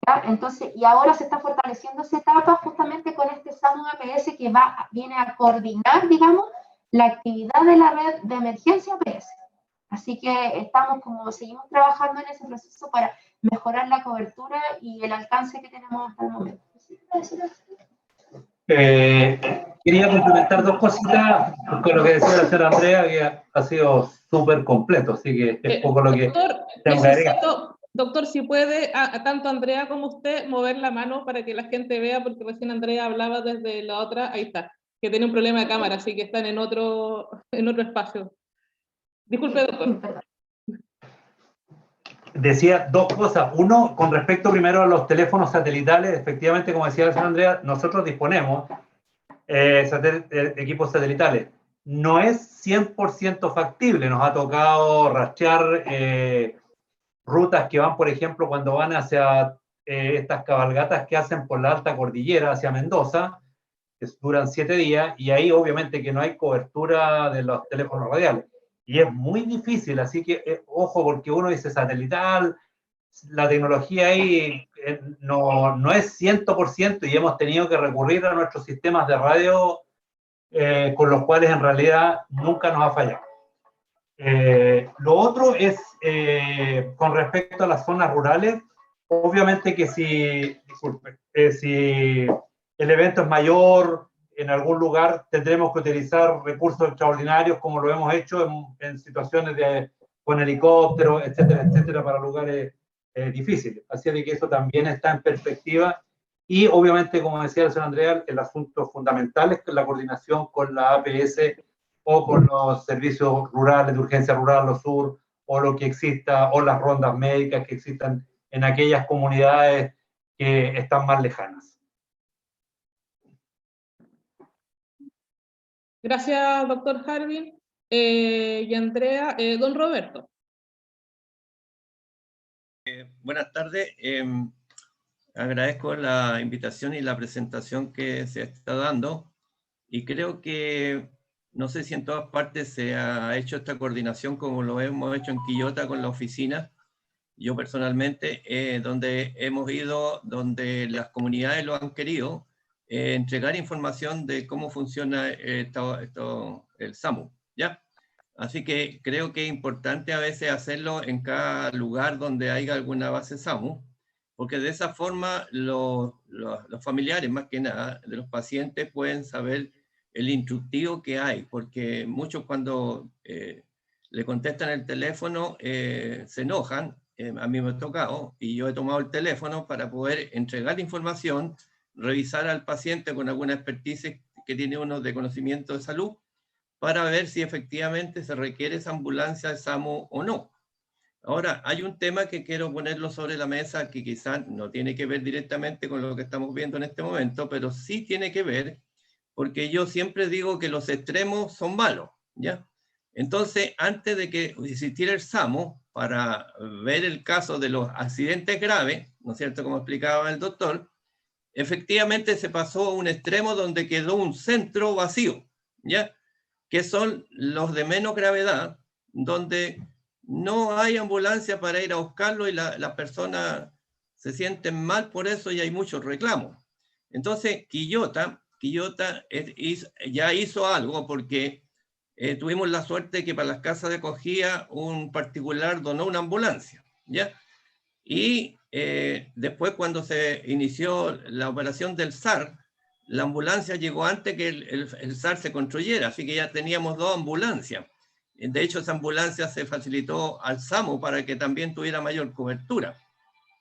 ¿Ya? Entonces, y ahora se está fortaleciendo esa etapa justamente con este SAMU APS que viene a coordinar, digamos, la actividad de la red de emergencia APS. Así que seguimos trabajando en ese proceso para mejorar la cobertura y el alcance que tenemos hasta el momento.
Quería complementar 2 cositas con lo que decía la señora Andrea, que ha sido súper completo, así que es poco lo que tengo que agregar.
Doctor, si puede, tanto Andrea como usted, mover la mano para que la gente vea, porque recién Andrea hablaba desde la otra, ahí está, que tiene un problema de cámara, así que están en otro espacio. Disculpe, doctor.
Decía 2 cosas. Uno, con respecto primero a los teléfonos satelitales, efectivamente, como decía la señora Andrea, nosotros disponemos equipos satelitales. No es 100% factible, nos ha tocado rastrear rutas que van, por ejemplo, cuando van hacia estas cabalgatas que hacen por la alta cordillera hacia Mendoza, que duran 7 días, y ahí obviamente que no hay cobertura de los teléfonos radiales. Y es muy difícil, así que ojo, porque uno dice satelital, la tecnología ahí no es 100% y hemos tenido que recurrir a nuestros sistemas de radio con los cuales en realidad nunca nos ha fallado. Lo otro es con respecto a las zonas rurales, obviamente que si el evento es mayor, en algún lugar tendremos que utilizar recursos extraordinarios como lo hemos hecho en situaciones con helicópteros, etcétera, etcétera, para lugares difíciles. Así de que eso también está en perspectiva. Y obviamente, como decía el señor Andrea, el asunto fundamental es la coordinación con la APS o con los servicios rurales de urgencia rural, los SUR, o lo que exista, o las rondas médicas que existan en aquellas comunidades que están más lejanas.
Gracias, doctor Harbin. Y Andrea, don Roberto.
Buenas tardes. Agradezco la invitación y la presentación que se está dando. Y creo que, no sé si en todas partes se ha hecho esta coordinación como lo hemos hecho en Quillota con la oficina. Yo personalmente, donde hemos ido, donde las comunidades lo han querido, entregar información de cómo funciona el SAMU, ¿ya? Así que creo que es importante a veces hacerlo en cada lugar donde haya alguna base SAMU, porque de esa forma los familiares, más que nada, de los pacientes pueden saber el instructivo que hay, porque muchos cuando le contestan el teléfono se enojan. A mí me ha tocado, y yo he tomado el teléfono para poder entregar información, revisar al paciente con alguna expertise que tiene uno de conocimiento de salud, para ver si efectivamente se requiere esa ambulancia de SAMU o no. Ahora, hay un tema que quiero ponerlo sobre la mesa que quizás no tiene que ver directamente con lo que estamos viendo en este momento, pero sí tiene que ver, porque yo siempre digo que los extremos son malos, ¿ya? Entonces, antes de que existiera el SAMU, para ver el caso de los accidentes graves, ¿no es cierto?, como explicaba el doctor, efectivamente se pasó a un extremo donde quedó un centro vacío, ¿ya?, que son los de menos gravedad, donde no hay ambulancia para ir a buscarlo y las personas se sienten mal por eso y hay muchos reclamos. Entonces, Quillota ya hizo algo porque tuvimos la suerte que para las casas de acogida un particular donó una ambulancia, ¿ya? Y después cuando se inició la operación del SAR, la ambulancia llegó antes que el SAR se construyera, así que ya teníamos 2 ambulancias. De hecho, esa ambulancia se facilitó al SAMU para que también tuviera mayor cobertura.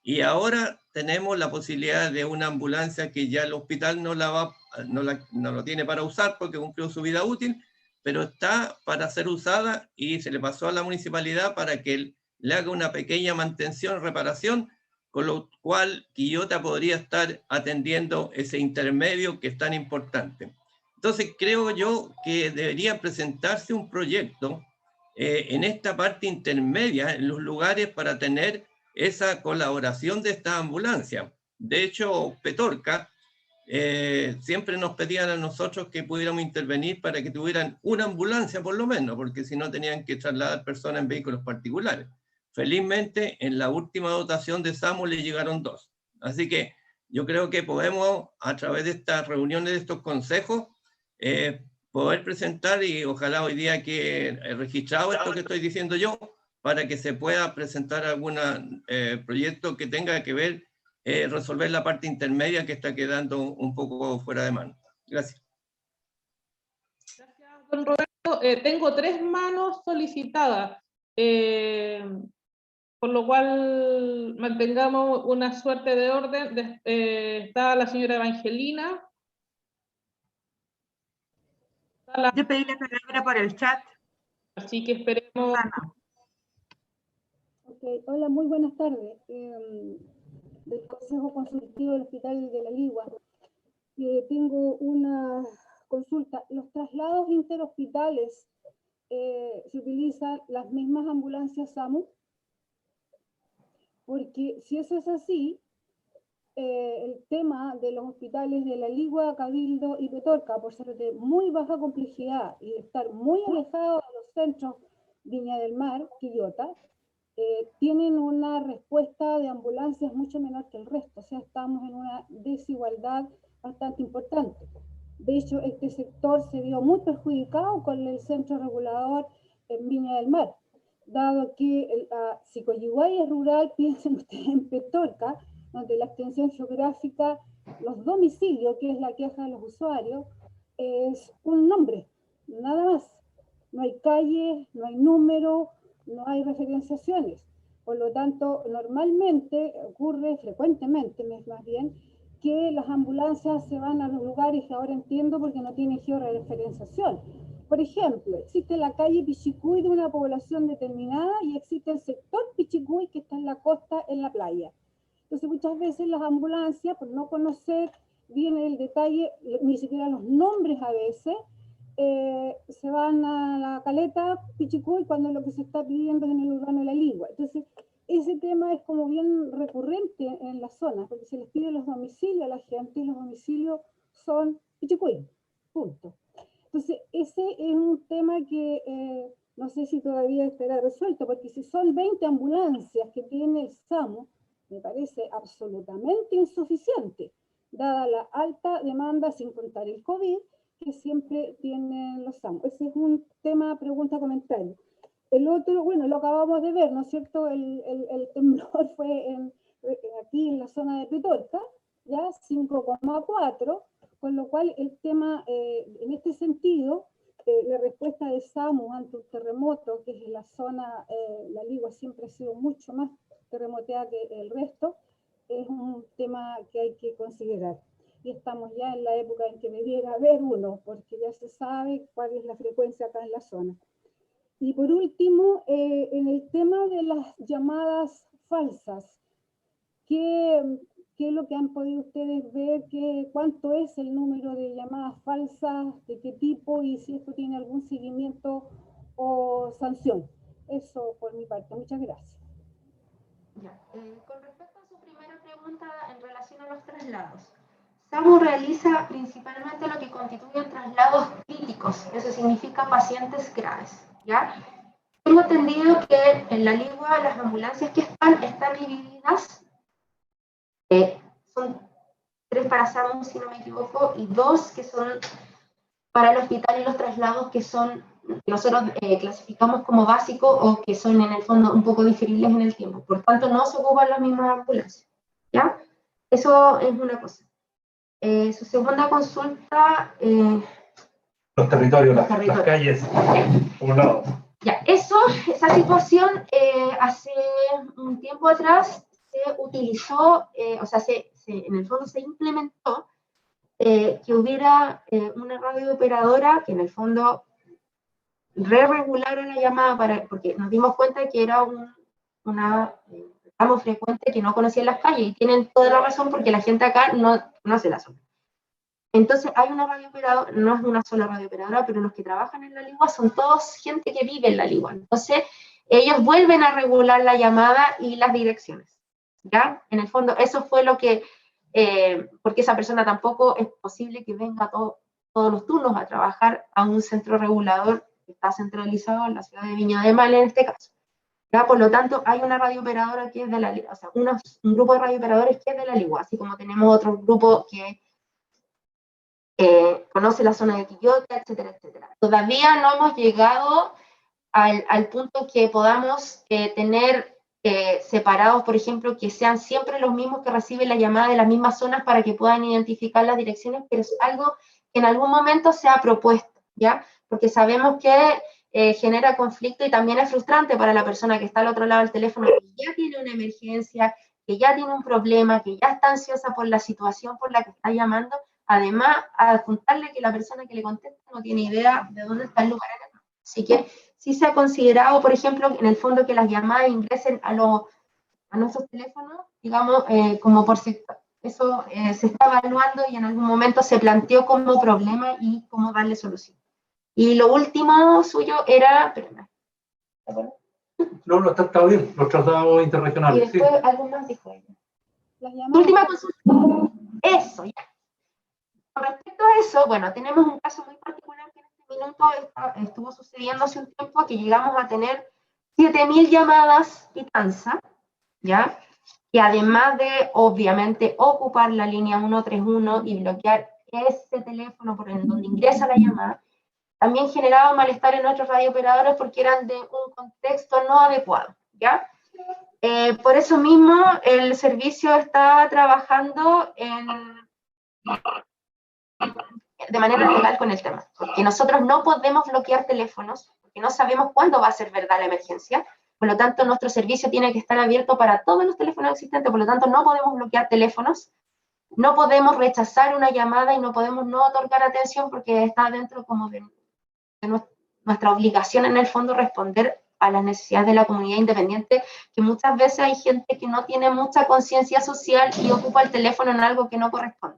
Y ahora tenemos la posibilidad de una ambulancia que ya el hospital no lo tiene para usar porque cumplió su vida útil, pero está para ser usada y se le pasó a la municipalidad para que le haga una pequeña mantención, reparación, con lo cual Quillota podría estar atendiendo ese intermedio que es tan importante. Entonces creo yo que debería presentarse un proyecto en esta parte intermedia, en los lugares para tener esa colaboración de esta ambulancia. De hecho, Petorca siempre nos pedían a nosotros que pudiéramos intervenir para que tuvieran una ambulancia por lo menos, porque si no tenían que trasladar personas en vehículos particulares. Felizmente, en la última dotación de SAMU le llegaron 2. Así que yo creo que podemos, a través de estas reuniones, de estos consejos, poder presentar, y ojalá hoy día que he registrado esto que estoy diciendo yo, para que se pueda presentar algún proyecto que tenga que ver, resolver la parte intermedia que está quedando un poco fuera de mano. Gracias.
Gracias, don Roberto. Tengo 3 manos solicitadas, por lo cual mantengamos una suerte de orden. Está la señora Evangelina.
Yo pedí la palabra por el chat.
Así que esperemos.
Okay. Hola, muy buenas tardes. Del Consejo Consultivo del Hospital de la Ligua. Tengo una consulta. ¿Los traslados interhospitales se utilizan las mismas ambulancias SAMU? Porque si eso es así, el tema de los hospitales de La Ligua, Cabildo y Petorca, por ser de muy baja complejidad y de estar muy alejados de los centros Viña del Mar, Quillota, tienen una respuesta de ambulancias mucho menor que el resto, o sea, estamos en una desigualdad bastante importante. De hecho, este sector se vio muy perjudicado con el centro regulador en Viña del Mar, dado que si Coyihuay es rural, piensen ustedes en Petorca, donde la extensión geográfica, los domicilios, que es la queja de los usuarios, es un nombre, nada más. No hay calles, no hay número, no hay referenciaciones. Por lo tanto, normalmente ocurre, frecuentemente más bien, que las ambulancias se van a los lugares que ahora entiendo porque no tienen georreferenciación. Por ejemplo, existe la calle Pichicuy de una población determinada y existe el sector Pichicuy que está en la costa, en la playa. Entonces muchas veces las ambulancias, por no conocer bien el detalle, ni siquiera los nombres a veces, se van a la caleta Pichicuy cuando lo que se está pidiendo es en el urbano de La Ligua. Entonces ese tema es como bien recurrente en la zona, porque se les pide los domicilios a la gente y los domicilios son Pichicuy, punto. Entonces ese es un tema que no sé si todavía estará resuelto, porque si son 20 ambulancias que tiene el SAMU, me parece absolutamente insuficiente, dada la alta demanda, sin contar el COVID, que siempre tienen los SAMU. Ese es un tema, pregunta, comentario. El otro, bueno, lo acabamos de ver, ¿no es cierto? El temblor fue aquí en la zona de Petorca, ya 5,4, con lo cual el tema, en este sentido, la respuesta de SAMU ante un terremoto, que es en la zona, La Ligua siempre ha sido mucho más terremoteada que el resto, es un tema que hay que considerar. Y estamos ya en la época en que debiera haber uno, porque ya se sabe cuál es la frecuencia acá en la zona. Y por último, en el tema de las llamadas falsas, ¿qué es lo que han podido ustedes ver? ¿Cuánto es el número de llamadas falsas? ¿De qué tipo? Y si esto tiene algún seguimiento o sanción. Eso por mi parte. Muchas gracias.
Ya. Con respecto a su primera pregunta en relación a los traslados, SAMU realiza principalmente lo que constituyen traslados críticos, eso significa pacientes graves, ¿ya? Tengo entendido que en La Ligua las ambulancias que están divididas, son 3 para SAMU, si no me equivoco, y 2 que son para el hospital y los traslados que son, nosotros clasificamos como básicos o que son en el fondo un poco diferibles en el tiempo. Por tanto, no se ocupan las mismas ambulancias, ¿ya? Eso es una cosa. Su segunda consulta...
los territorios, las calles, por un lado.
Ya, esa situación hace un tiempo atrás se utilizó, o sea, en el fondo se implementó que hubiera una radiooperadora que en el fondo regulara la llamada, porque nos dimos cuenta que era una reclamo frecuente que no conocían las calles, y tienen toda la razón porque la gente acá no conoce la zona. Entonces hay una radiooperadora, no es una sola radiooperadora, pero los que trabajan en La Ligua son todos gente que vive en La Ligua. Entonces ellos vuelven a regular la llamada y las direcciones, ¿ya? En el fondo eso fue lo que, porque esa persona tampoco es posible que venga todos los turnos a trabajar a un centro regulador que está centralizado en la ciudad de Viña del Mar en este caso. ¿Ya? Por lo tanto, hay una radiooperadora que es de La Ligua, o sea, un grupo de radiooperadores que es de La Ligua, así como tenemos otro grupo que conoce la zona de Quillota, etcétera, etcétera. Todavía no hemos llegado al punto que podamos tener separados, por ejemplo, que sean siempre los mismos que reciben la llamada de las mismas zonas para que puedan identificar las direcciones, pero es algo que en algún momento se ha propuesto, ¿ya? Porque sabemos que genera conflicto y también es frustrante para la persona que está al otro lado del teléfono, que ya tiene una emergencia, que ya tiene un problema, que ya está ansiosa por la situación por la que está llamando. Además, a adjuntarle que la persona que le contesta no tiene idea de dónde está el lugar. Así que sí se ha considerado, por ejemplo, en el fondo que las llamadas ingresen a nuestros teléfonos, digamos, como por sector. Eso se está evaluando y en algún momento se planteó como problema y cómo darle solución. Y lo último suyo era... Espérame.
No, está bien, los traslados internacionales.
Y después
sí.
algo más dijo ella.
Las llamadas,
Última consulta. eso, bueno, tenemos un caso muy particular que en este minuto estuvo sucediendo hace un tiempo, que llegamos a tener 7.000 llamadas pitanza, ¿ya? Que además de, obviamente, ocupar la línea 131 y bloquear ese teléfono por en donde ingresa la llamada, también generaba malestar en otros radiooperadores porque eran de un contexto no adecuado, ¿ya? Por eso mismo, el servicio está trabajando de manera legal con el tema, porque nosotros no podemos bloquear teléfonos, porque no sabemos cuándo va a ser verdad la emergencia. Por lo tanto, nuestro servicio tiene que estar abierto para todos los teléfonos existentes, por lo tanto, no podemos bloquear teléfonos, no podemos rechazar una llamada y no podemos no otorgar atención porque está dentro como de nuestra obligación en el fondo responder a las necesidades de la comunidad independiente, que muchas veces hay gente que no tiene mucha conciencia social y ocupa el teléfono en algo que no corresponde,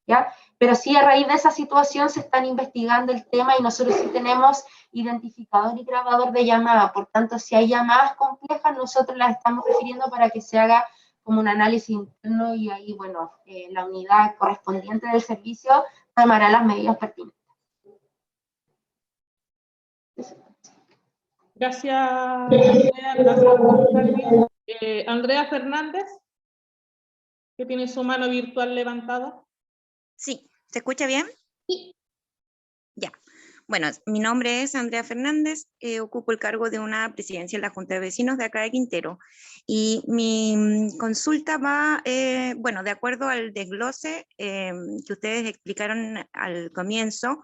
¿ya? Pero sí, a raíz de esa situación se están investigando el tema y nosotros sí tenemos identificador y grabador de llamada. Por tanto, si hay llamadas complejas, nosotros las estamos refiriendo para que se haga como un análisis interno y ahí, bueno, la unidad correspondiente del servicio tomará las medidas pertinentes.
Gracias, Andrea. Gracias, Andrea Fernández, que tiene su mano virtual levantada.
Sí, ¿se escucha bien? Sí. Ya. Bueno, mi nombre es Andrea Fernández, ocupo el cargo de una presidencia en la Junta de Vecinos de acá de Quintero. Y mi consulta va, bueno, de acuerdo al desglose que ustedes explicaron al comienzo,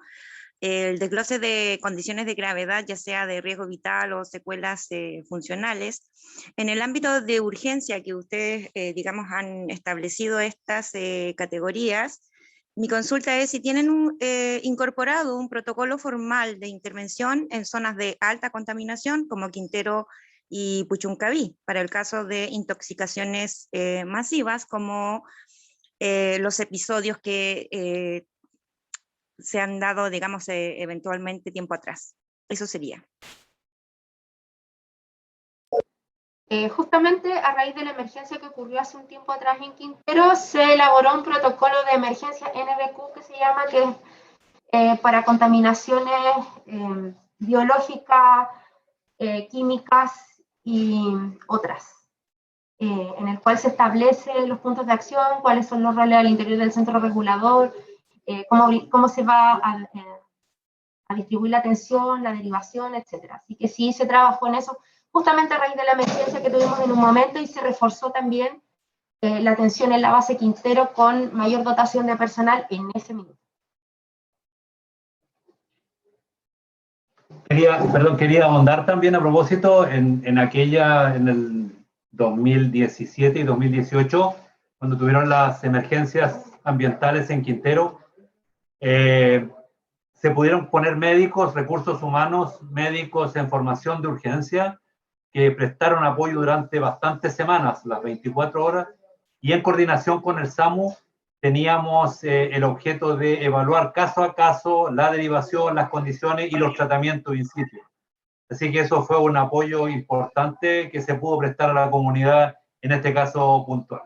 el desglose de condiciones de gravedad, ya sea de riesgo vital o secuelas funcionales. En el ámbito de urgencia que ustedes, digamos, han establecido estas categorías, mi consulta es si tienen incorporado un protocolo formal de intervención en zonas de alta contaminación, como Quintero y Puchuncaví, para el caso de intoxicaciones masivas, como los episodios que se han dado, digamos, eventualmente tiempo atrás. Eso sería.
Justamente a raíz de la emergencia que ocurrió hace un tiempo atrás en Quintero, se elaboró un protocolo de emergencia NBQ que se llama, que es para contaminaciones biológicas, químicas y otras, en el cual se establecen los puntos de acción, cuáles son los roles al interior del centro regulador, cómo se va a distribuir la atención, la derivación, etc. Así que sí se trabajó en eso, justamente a raíz de la emergencia que tuvimos en un momento, y se reforzó también la atención en la base Quintero con mayor dotación de personal en ese minuto.
Quería ahondar también a propósito en el 2017 y 2018, cuando tuvieron las emergencias ambientales en Quintero, se pudieron poner médicos, recursos humanos, médicos en formación de urgencia, que prestaron apoyo durante bastantes semanas, las 24 horas, y en coordinación con el SAMU teníamos el objeto de evaluar caso a caso la derivación, las condiciones y los tratamientos in situ. Así que eso fue un apoyo importante que se pudo prestar a la comunidad, en este caso puntual.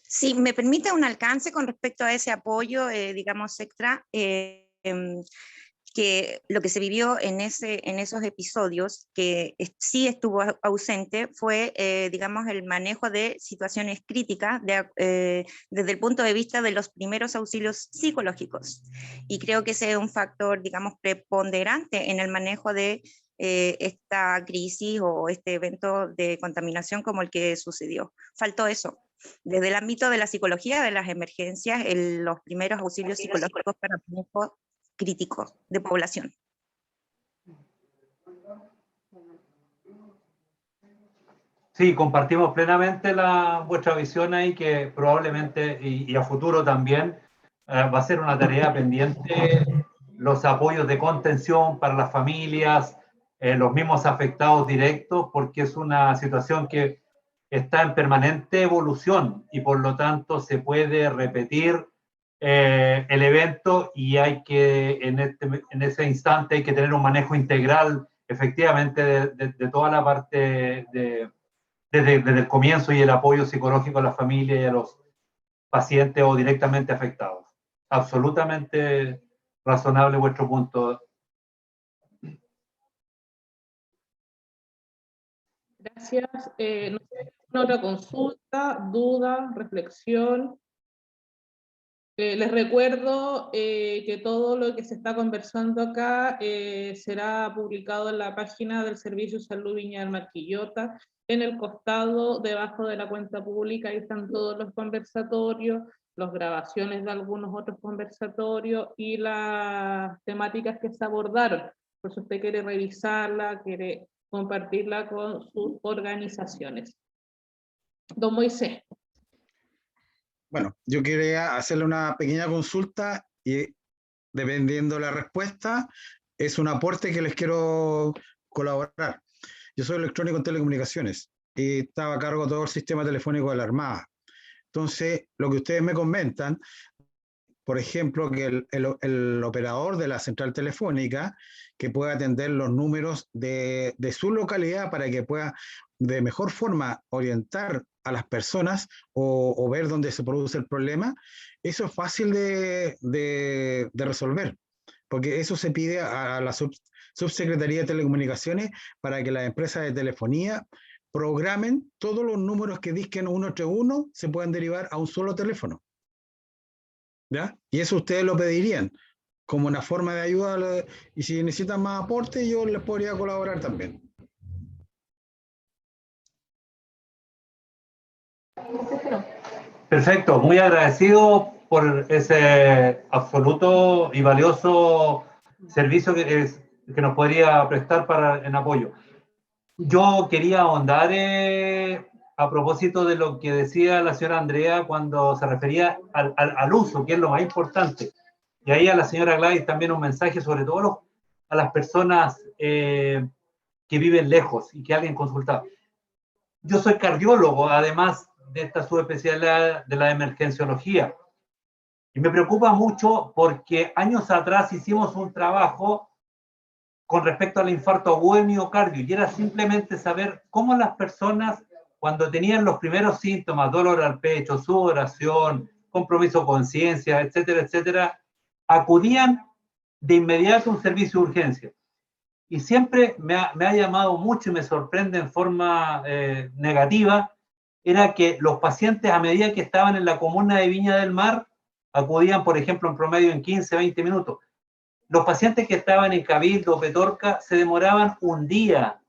Sí, me permite un alcance con respecto a ese apoyo, digamos, extra, que lo que se vivió en esos episodios, que sí estuvo ausente, fue, digamos, el manejo de situaciones críticas desde el punto de vista de los primeros auxilios psicológicos. Y creo que ese es un factor, digamos, preponderante en el manejo de esta crisis o este evento de contaminación como el que sucedió. Faltó eso. Desde el ámbito de la psicología de las emergencias, los primeros auxilios psicológicos para manejo crítico de población.
Sí, compartimos plenamente vuestra visión ahí, que probablemente y a futuro también va a ser una tarea pendiente los apoyos de contención para las familias, los mismos afectados directos, porque es una situación que está en permanente evolución y por lo tanto se puede repetir el evento, y hay que, en ese instante, hay que tener un manejo integral, efectivamente, de toda la parte desde el comienzo, y el apoyo psicológico a la familia y a los pacientes o directamente afectados. absolutamente razonable vuestro punto.
Gracias. No sé, ¿alguna otra consulta, duda, reflexión? Les recuerdo que todo lo que se está conversando acá será publicado en la página del Servicio de Salud Viña del Mar Quillota. En el costado, debajo de la cuenta pública, ahí están todos los conversatorios, las grabaciones de algunos otros conversatorios y las temáticas que se abordaron. Por si usted quiere revisarla, quiere compartirla con sus organizaciones. Don Moisés.
Bueno, yo quería hacerle una pequeña consulta y dependiendo de la respuesta, es un aporte que les quiero colaborar. Yo soy electrónico en telecomunicaciones y estaba a cargo de todo el sistema telefónico de la Armada. Entonces, lo que ustedes me comentan, por ejemplo, que el operador de la central telefónica que pueda atender los números de su localidad para que pueda de mejor forma orientar a las personas o ver dónde se produce el problema, eso es fácil de resolver, porque eso se pide a la Subsecretaría de Telecomunicaciones para que las empresas de telefonía programen todos los números que disquen 131 se puedan derivar a un solo teléfono. ¿Ya? Y eso ustedes lo pedirían como una forma de ayuda, y si necesitan más aporte, yo les podría colaborar también.
Perfecto, muy agradecido por ese absoluto y valioso servicio que nos podría prestar en apoyo. Yo quería ahondar a propósito de lo que decía la señora Andrea cuando se refería al uso, que es lo más importante. Y ahí a la señora Gladys también un mensaje, sobre todo a las personas que viven lejos y que alguien consulta. Yo soy cardiólogo, además de esta subespecialidad de la emergenciología. Y me preocupa mucho porque años atrás hicimos un trabajo con respecto al infarto agudo de miocardio, y era simplemente saber cómo las personas, cuando tenían los primeros síntomas, dolor al pecho, sudoración, compromiso con conciencia, etcétera, etcétera, acudían de inmediato a un servicio de urgencia. Y siempre me ha llamado mucho y me sorprende en forma negativa, era que los pacientes, a medida que estaban en la comuna de Viña del Mar, acudían, por ejemplo, en promedio en 15, 20 minutos. Los pacientes que estaban en Cabildo o Petorca se demoraban un día,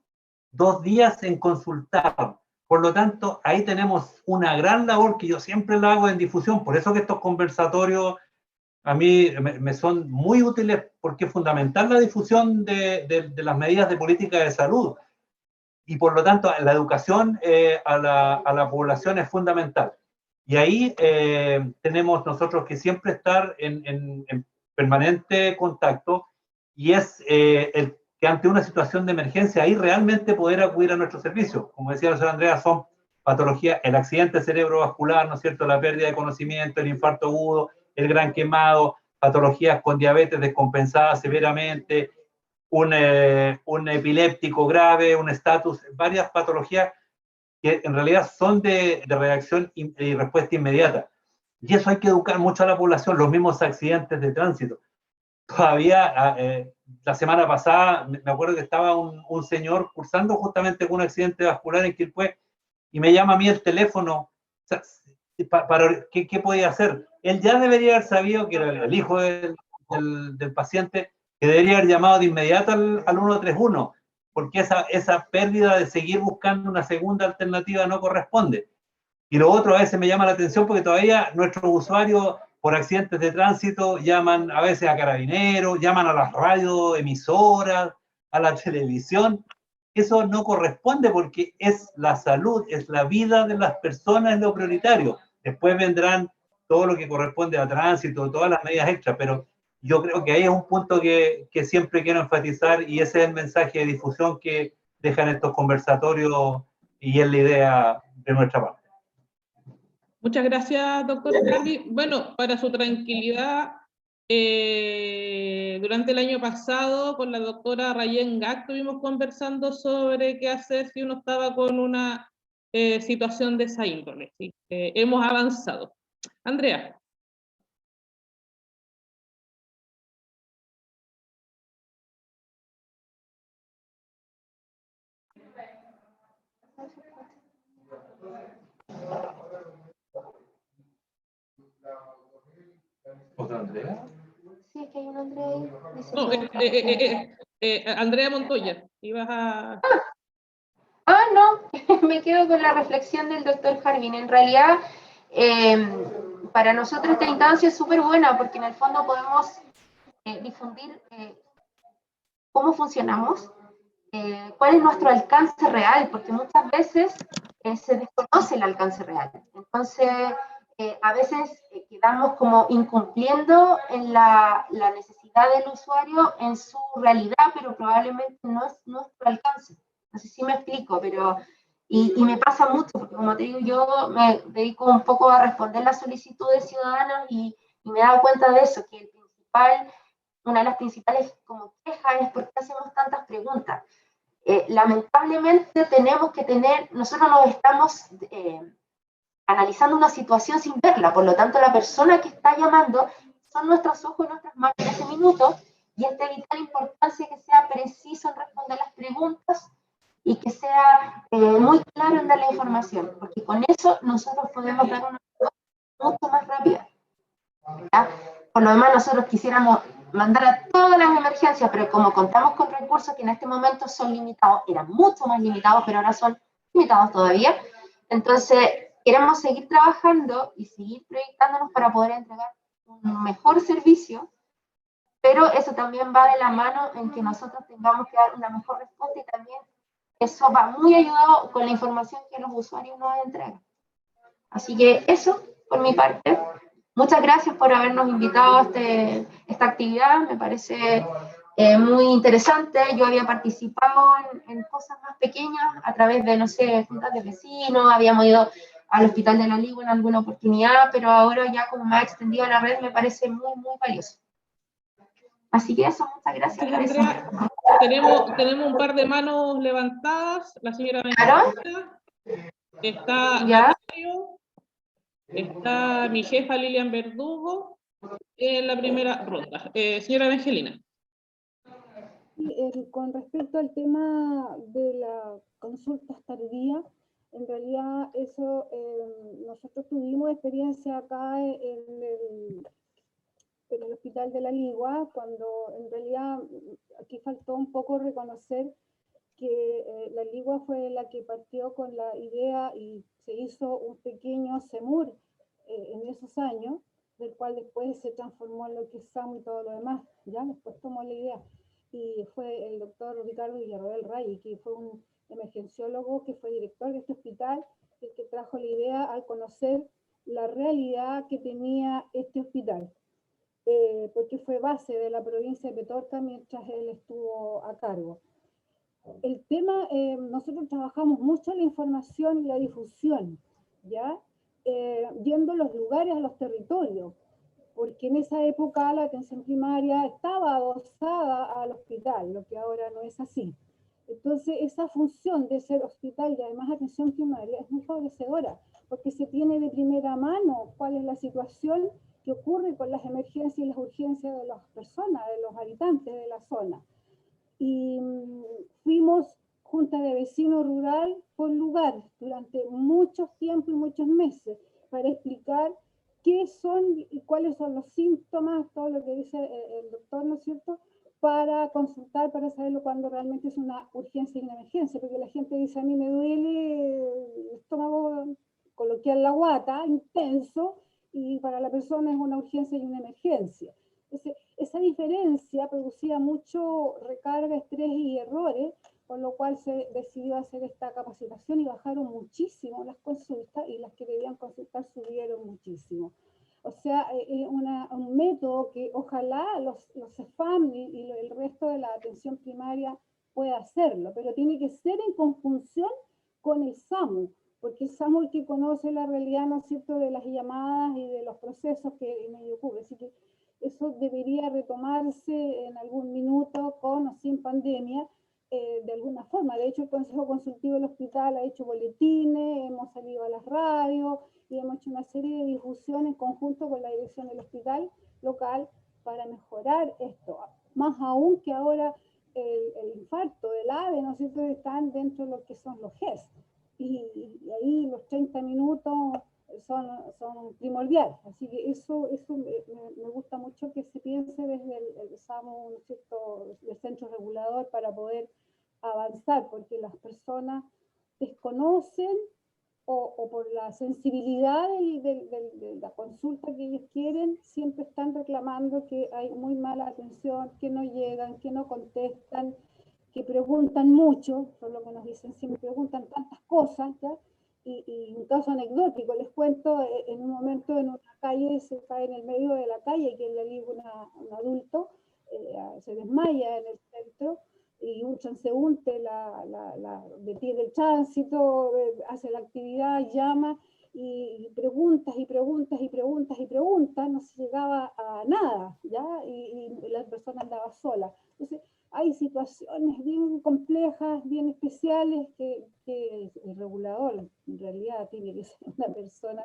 2 días en consultar. Por lo tanto, ahí tenemos una gran labor que yo siempre la hago en difusión. Por eso que estos conversatorios a mí me son muy útiles, porque es fundamental la difusión de las medidas de política de salud. Y por lo tanto, la educación a la población es fundamental. Y ahí tenemos nosotros que siempre estar en permanente contacto, y es el que ante una situación de emergencia ahí realmente poder acudir a nuestro servicio. Como decía la señora Andrea, son patologías, el accidente cerebrovascular, ¿no es cierto?, la pérdida de conocimiento, el infarto agudo, el gran quemado, patologías con diabetes descompensada severamente, un epiléptico grave, un estatus, varias patologías que en realidad son de reacción y respuesta inmediata. Y eso hay que educar mucho a la población, los mismos accidentes de tránsito. Todavía, la semana pasada, me acuerdo que estaba un señor cursando justamente con un accidente vascular en Quilpué, y me llama a mí el teléfono, ¿qué podía hacer? Él ya debería haber sabido que era el hijo del paciente, que debería haber llamado de inmediato al 131, porque esa pérdida de seguir buscando una segunda alternativa no corresponde. Y lo otro, a veces me llama la atención porque todavía nuestros usuarios por accidentes de tránsito llaman a veces a carabineros, llaman a las radioemisoras, a la televisión. Eso no corresponde, porque es la salud, es la vida de las personas, es lo prioritario. Después vendrán todo lo que corresponde a tránsito, todas las medidas extras, pero yo creo que ahí es un punto que siempre quiero enfatizar, y ese es el mensaje de difusión que dejan estos conversatorios, y es la idea de nuestra parte.
Muchas gracias, doctor Harvey. Bueno, para su tranquilidad, durante el año pasado con la doctora Rayen Gak estuvimos conversando sobre qué hacer si uno estaba con una situación de esa índole. ¿Sí? Hemos avanzado. Andrea.
¿Otra Andrea?
Sí, es que hay un Andrea ahí. Dice
No, Andrea Montoya, ibas a...
No, me quedo con la reflexión del doctor Jarvin. En realidad, para nosotros esta instancia es súper buena porque en el fondo podemos difundir cómo funcionamos, cuál es nuestro alcance real, porque muchas veces se desconoce el alcance real. Entonces, a veces quedamos como incumpliendo en la necesidad del usuario en su realidad, pero probablemente no es nuestro alcance. No sé si me explico, pero... Y me pasa mucho, porque como te digo, yo me dedico un poco a responder las solicitudes ciudadanas y me he dado cuenta de eso, que una de las principales como quejas es por qué hacemos tantas preguntas. Lamentablemente tenemos que nosotros nos estamos analizando una situación sin verla, por lo tanto la persona que está llamando son nuestros ojos y nuestras manos en ese minuto, y es de vital importancia que sea preciso en responder las preguntas y que sea muy claro en dar la información, porque con eso nosotros podemos dar una respuesta mucho más rápida. ¿Ya? Por lo demás, nosotros quisiéramos mandar a todas las emergencias, pero como contamos con recursos que en este momento son limitados, eran mucho más limitados, pero ahora son limitados todavía, entonces queremos seguir trabajando y seguir proyectándonos para poder entregar un mejor servicio, pero eso también va de la mano en que nosotros tengamos que dar una mejor respuesta, y también eso va muy ayudado con la información que los usuarios nos entregan. Así que eso, por mi parte. Muchas gracias por habernos invitado a esta actividad, me parece muy interesante. Yo había participado en cosas más pequeñas a través de, no sé, juntas de vecinos, habíamos ido al Hospital de la Ligua en alguna oportunidad, pero ahora ya como me ha extendido la red me parece muy, muy valioso. Así que eso, muchas gracias.
Sí, Andrea, tenemos un par de manos levantadas, la señora Benjamina, está Natalia, está mi jefa Lilian Verdugo en la primera ronda. Señora Evangelina.
Con respecto al tema de las consultas tardías, en realidad eso, nosotros tuvimos experiencia acá en el Hospital de la Ligua, cuando en realidad aquí faltó un poco reconocer que la Ligua fue la que partió con la idea y se hizo un pequeño CEMUR en esos años, del cual después se transformó en lo que es SAMU y todo lo demás, ya después tomó la idea. Y fue el doctor Ricardo Villarroel Ray, que fue un emergenciólogo que fue director de este hospital, el que trajo la idea al conocer la realidad que tenía este hospital, porque fue base de la provincia de Petorca mientras él estuvo a cargo. El tema, nosotros trabajamos mucho en la información y la difusión, ¿ya? Yendo a los lugares, a los territorios, porque en esa época la atención primaria estaba adosada al hospital, lo que ahora no es así. Entonces, esa función de ser hospital y además atención primaria es muy favorecedora, porque se tiene de primera mano cuál es la situación que ocurre con las emergencias y las urgencias de las personas, de los habitantes de la zona. Y fuimos junta de vecinos rural por lugar durante muchos tiempos y muchos meses para explicar qué son y cuáles son los síntomas, todo lo que dice el doctor, ¿no es cierto?, para consultar, para saberlo cuando realmente es una urgencia y una emergencia, porque la gente dice, a mí me duele el estómago, coloquial la guata, intenso, y para la persona es una urgencia y una emergencia. Entonces, esa diferencia producía mucho recarga, estrés y errores, por lo cual se decidió hacer esta capacitación y bajaron muchísimo las consultas, y las que debían consultar subieron muchísimo. O sea, un método que ojalá los CEFAM y el resto de la atención primaria pueda hacerlo, pero tiene que ser en conjunción con el SAMU, porque el SAMU es el que conoce la realidad, ¿no es cierto?, de las llamadas y de los procesos que en ello ocurre. Así que eso debería retomarse en algún minuto, con o sin pandemia, de alguna forma. De hecho, el Consejo Consultivo del Hospital ha hecho boletines, hemos salido a las radios y hemos hecho una serie de difusiones en conjunto con la dirección del hospital local para mejorar esto. Más aún que ahora el infarto, el AVE, ¿no es cierto?, están dentro de lo que son los GES. y ahí los 30 minutos son primordiales. Así que eso me gusta mucho que se piense desde el SAMU, ¿no es cierto?, el centro regulador, para poder avanzar, porque las personas desconocen o por la sensibilidad de la consulta que ellos quieren, siempre están reclamando que hay muy mala atención, que no llegan, que no contestan, que preguntan mucho, por lo que nos dicen, siempre preguntan tantas cosas, ¿ya? Y un caso anecdótico, les cuento, en un momento en una calle, se cae en el medio de la calle, que le digo un adulto, se desmaya en el centro, y un transeúnte detiene el tránsito, hace la actividad, llama, y preguntas, y preguntas, y preguntas, y preguntas, no se llegaba a nada, ¿ya? Y la persona andaba sola. Entonces, hay situaciones bien complejas, bien especiales, que el regulador en realidad tiene que ser una persona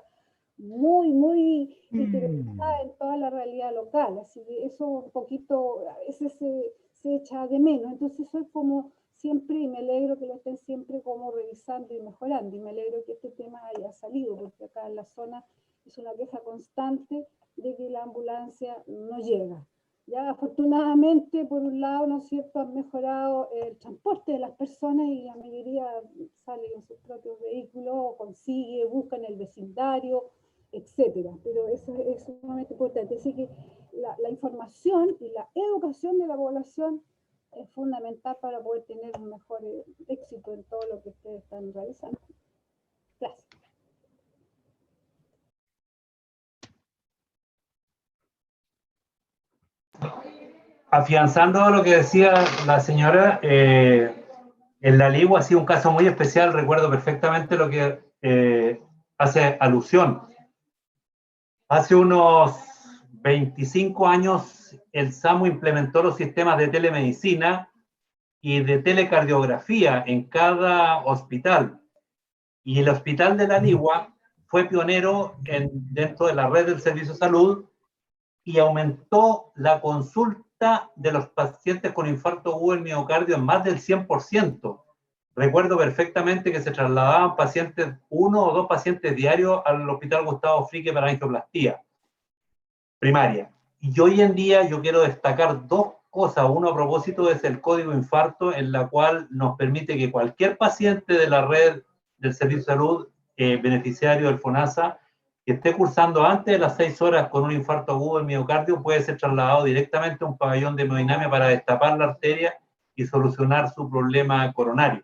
muy interesada en toda la realidad local, así que eso un poquito a veces se echa de menos. Entonces soy como siempre, y me alegro que lo estén siempre como revisando y mejorando, y me alegro que este tema haya salido, porque acá en la zona es una queja constante de que la ambulancia no llega. Ya afortunadamente, por un lado, ¿no es cierto?, han mejorado el transporte de las personas y la mayoría sale en sus propios vehículos, consigue, busca en el vecindario, etcétera. Pero eso es sumamente importante. Así que la información y la educación de la población es fundamental para poder tener un mejor éxito en todo lo que ustedes están realizando. Gracias.
Afianzando lo que decía la señora, en la Ligua ha sido un caso muy especial. Recuerdo perfectamente lo que hace alusión. Hace unos 25 años el SAMU implementó los sistemas de telemedicina y de telecardiografía en cada hospital. Y el hospital de la Ligua fue pionero dentro de la red del Servicio de Salud y aumentó la consulta de los pacientes con infarto agudo del miocardio en más del 100%. Recuerdo perfectamente que se trasladaban pacientes, 1 o 2 pacientes diarios al Hospital Gustavo Fricke para angioplastía primaria. Y hoy en día yo quiero destacar 2 cosas. Uno, a propósito, es el código infarto, en la cual nos permite que cualquier paciente de la red del Servicio de Salud, beneficiario del FONASA, que esté cursando antes de las 6 horas con un infarto agudo del miocardio, puede ser trasladado directamente a un pabellón de hemodinamia para destapar la arteria y solucionar su problema coronario.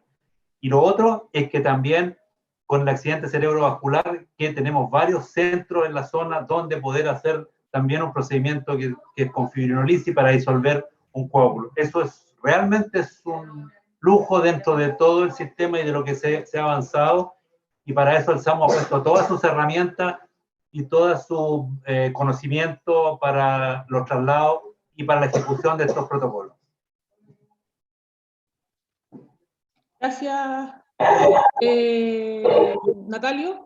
Y lo otro es que también con el accidente cerebrovascular, que tenemos varios centros en la zona donde poder hacer también un procedimiento que es con fibrinolisis para disolver un coágulo. Eso realmente es un lujo dentro de todo el sistema y de lo que se ha avanzado, y para eso el SAMU ha puesto todas sus herramientas y todo su conocimiento para los traslados y para la ejecución de estos protocolos.
Gracias. Natalio.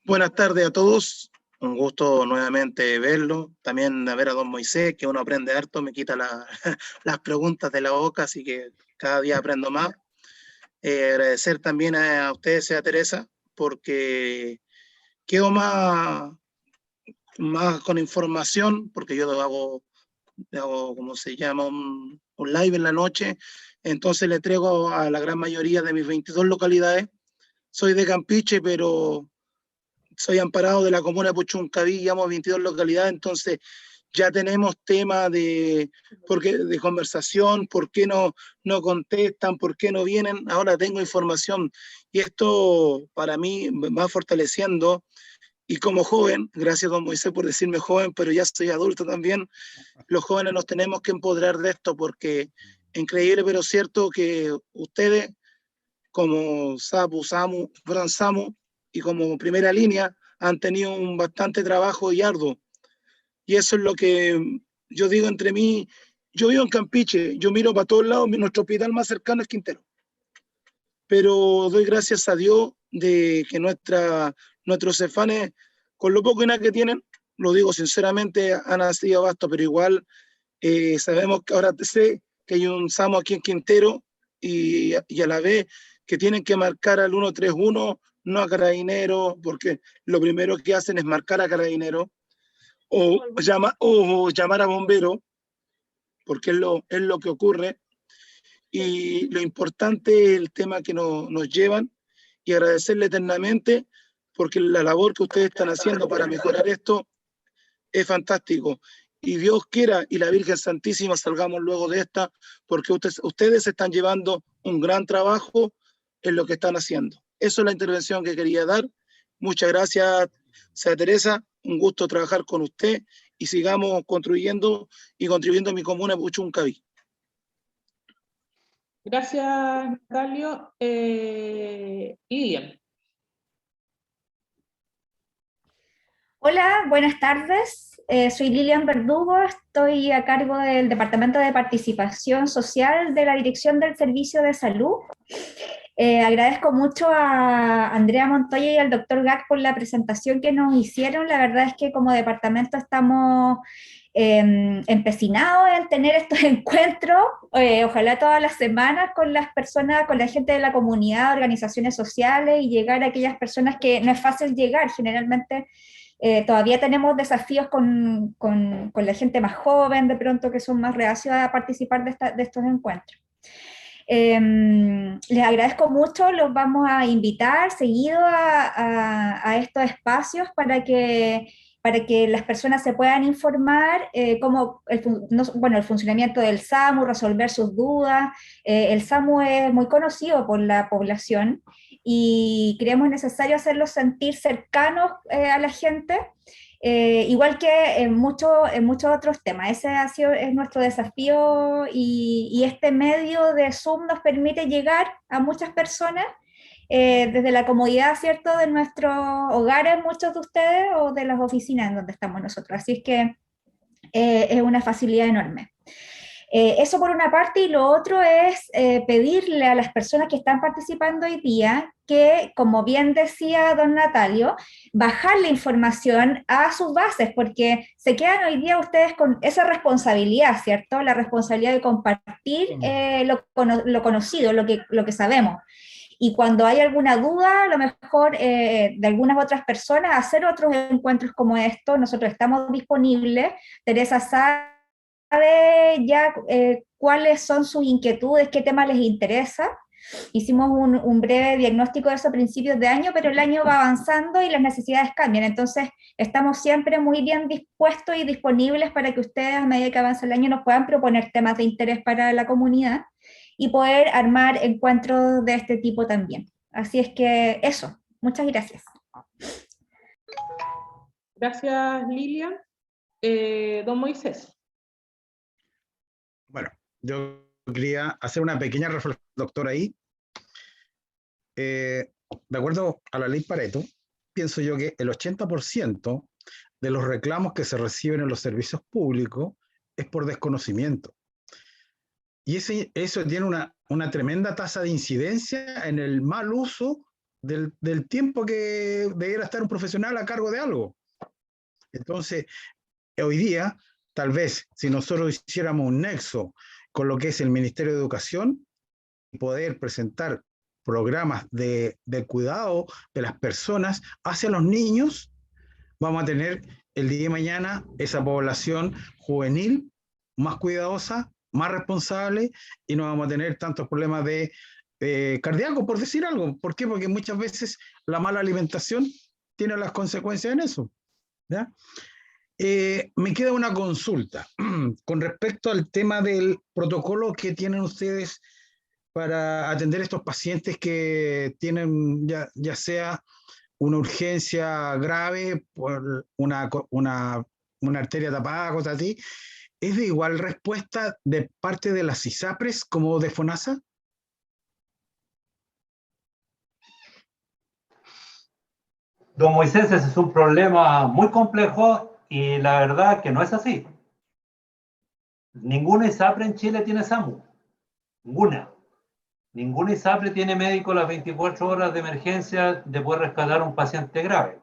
Buenas tardes a todos. Un gusto nuevamente verlo. También a ver a don Moisés, que uno aprende harto, me quita las preguntas de la boca, así que cada día aprendo más. Agradecer también a ustedes y a Teresa, porque quedo más con información, porque yo hago ¿cómo se llama? Un live en la noche, entonces le entrego a la gran mayoría de mis 22 localidades. Soy de Campiche, pero soy amparado de la comuna de Puchuncaví, llamo 22 localidades, entonces ya tenemos tema de conversación, por qué no contestan, por qué no vienen. Ahora tengo información y esto para mí va fortaleciendo. Y como joven, gracias don Moisés por decirme joven, pero ya soy adulto también, los jóvenes nos tenemos que empoderar de esto, porque increíble pero cierto que ustedes como SAPU, SAMU, Gran SAMU y como primera línea han tenido un bastante trabajo y arduo. Y eso es lo que yo digo entre mí. Yo vivo en Campiche, yo miro para todos lados, nuestro hospital más cercano es Quintero. Pero doy gracias a Dios de que nuestros cefanes, con lo poco y nada que tienen, lo digo sinceramente, han sido abasto, pero igual sabemos que ahora sé que hay un SAMU aquí en Quintero y a la vez que tienen que marcar al 131, no a Carabineros, porque lo primero que hacen es marcar a Carabineros o llamar a bomberos, porque es lo que ocurre. Y lo importante es el tema que nos llevan, y agradecerle eternamente, porque la labor que ustedes están haciendo para mejorar esto es fantástico. Y Dios quiera y la Virgen Santísima salgamos luego de esta, porque ustedes están llevando un gran trabajo en lo que están haciendo. Eso es la intervención que quería dar. Muchas gracias, Sra. Teresa. Un gusto trabajar con usted y sigamos construyendo y contribuyendo a mi comuna de Puchuncaví.
Gracias, Natalio. Lilian.
Hola, buenas tardes. Soy Lilian Verdugo, estoy a cargo del Departamento de Participación Social de la Dirección del Servicio de Salud. Agradezco mucho a Andrea Montoya y al doctor Gac por la presentación que nos hicieron. La verdad es que como departamento estamos empecinados en tener estos encuentros, ojalá todas las semanas con las personas, con la gente de la comunidad, organizaciones sociales, y llegar a aquellas personas que no es fácil llegar. Generalmente todavía tenemos desafíos con la gente más joven, de pronto, que son más reacios a participar de estos encuentros. Les agradezco mucho, los vamos a invitar seguido a estos espacios para que las personas se puedan informar cómo el funcionamiento del SAMU, resolver sus dudas. El SAMU es muy conocido por la población y creemos necesario hacerlos sentir cercanos a la gente, igual que en muchos otros temas. Ese es nuestro desafío, y este medio de Zoom nos permite llegar a muchas personas desde la comodidad, ¿cierto?, de nuestros hogares, muchos de ustedes, o de las oficinas en donde estamos nosotros. Así es que es una facilidad enorme. Eso por una parte, y lo otro es pedirle a las personas que están participando hoy día que, como bien decía don Natalio, bajar la información a sus bases, porque se quedan hoy día ustedes con esa responsabilidad, ¿cierto? La responsabilidad de compartir lo conocido, lo que sabemos. Y cuando hay alguna duda, a lo mejor de algunas otras personas, hacer otros encuentros como estos. Nosotros estamos disponibles. Teresa sabe ya cuáles son sus inquietudes, qué tema les interesa. Hicimos un breve diagnóstico de eso a principios de año, pero el año va avanzando y las necesidades cambian. Entonces, estamos siempre muy bien dispuestos y disponibles para que ustedes, a medida que avanza el año, nos puedan proponer temas de interés para la comunidad y poder armar encuentros de este tipo también. Así es que eso, muchas gracias.
Gracias, Lilian. Don Moisés.
Bueno, yo quería hacer una pequeña reflexión, doctor, ahí. De acuerdo a la ley Pareto, pienso yo que el 80% de los reclamos que se reciben en los servicios públicos es por desconocimiento. Y eso tiene una tremenda tasa de incidencia en el mal uso del tiempo que debiera estar un profesional a cargo de algo. Entonces, hoy día, tal vez, si nosotros hiciéramos un nexo con lo que es el Ministerio de Educación, y poder presentar programas de cuidado de las personas hacia los niños, vamos a tener el día de mañana esa población juvenil más cuidadosa, más responsable, y no vamos a tener tantos problemas de cardíacos, por decir algo. ¿Por qué? Porque muchas veces la mala alimentación tiene las consecuencias en eso, ¿ya? Me queda una consulta con respecto al tema del protocolo que tienen ustedes para atender a estos pacientes que tienen ya sea una urgencia grave por una arteria tapada, cosas así. ¿Es de igual respuesta de parte de las ISAPRES como de FONASA?
Don Moisés, ese es un problema muy complejo y la verdad que no es así. Ninguna ISAPRE en Chile tiene SAMU. Ninguna. Ninguna ISAPRE tiene médico las 24 horas de emergencia de poder rescatar a un paciente grave.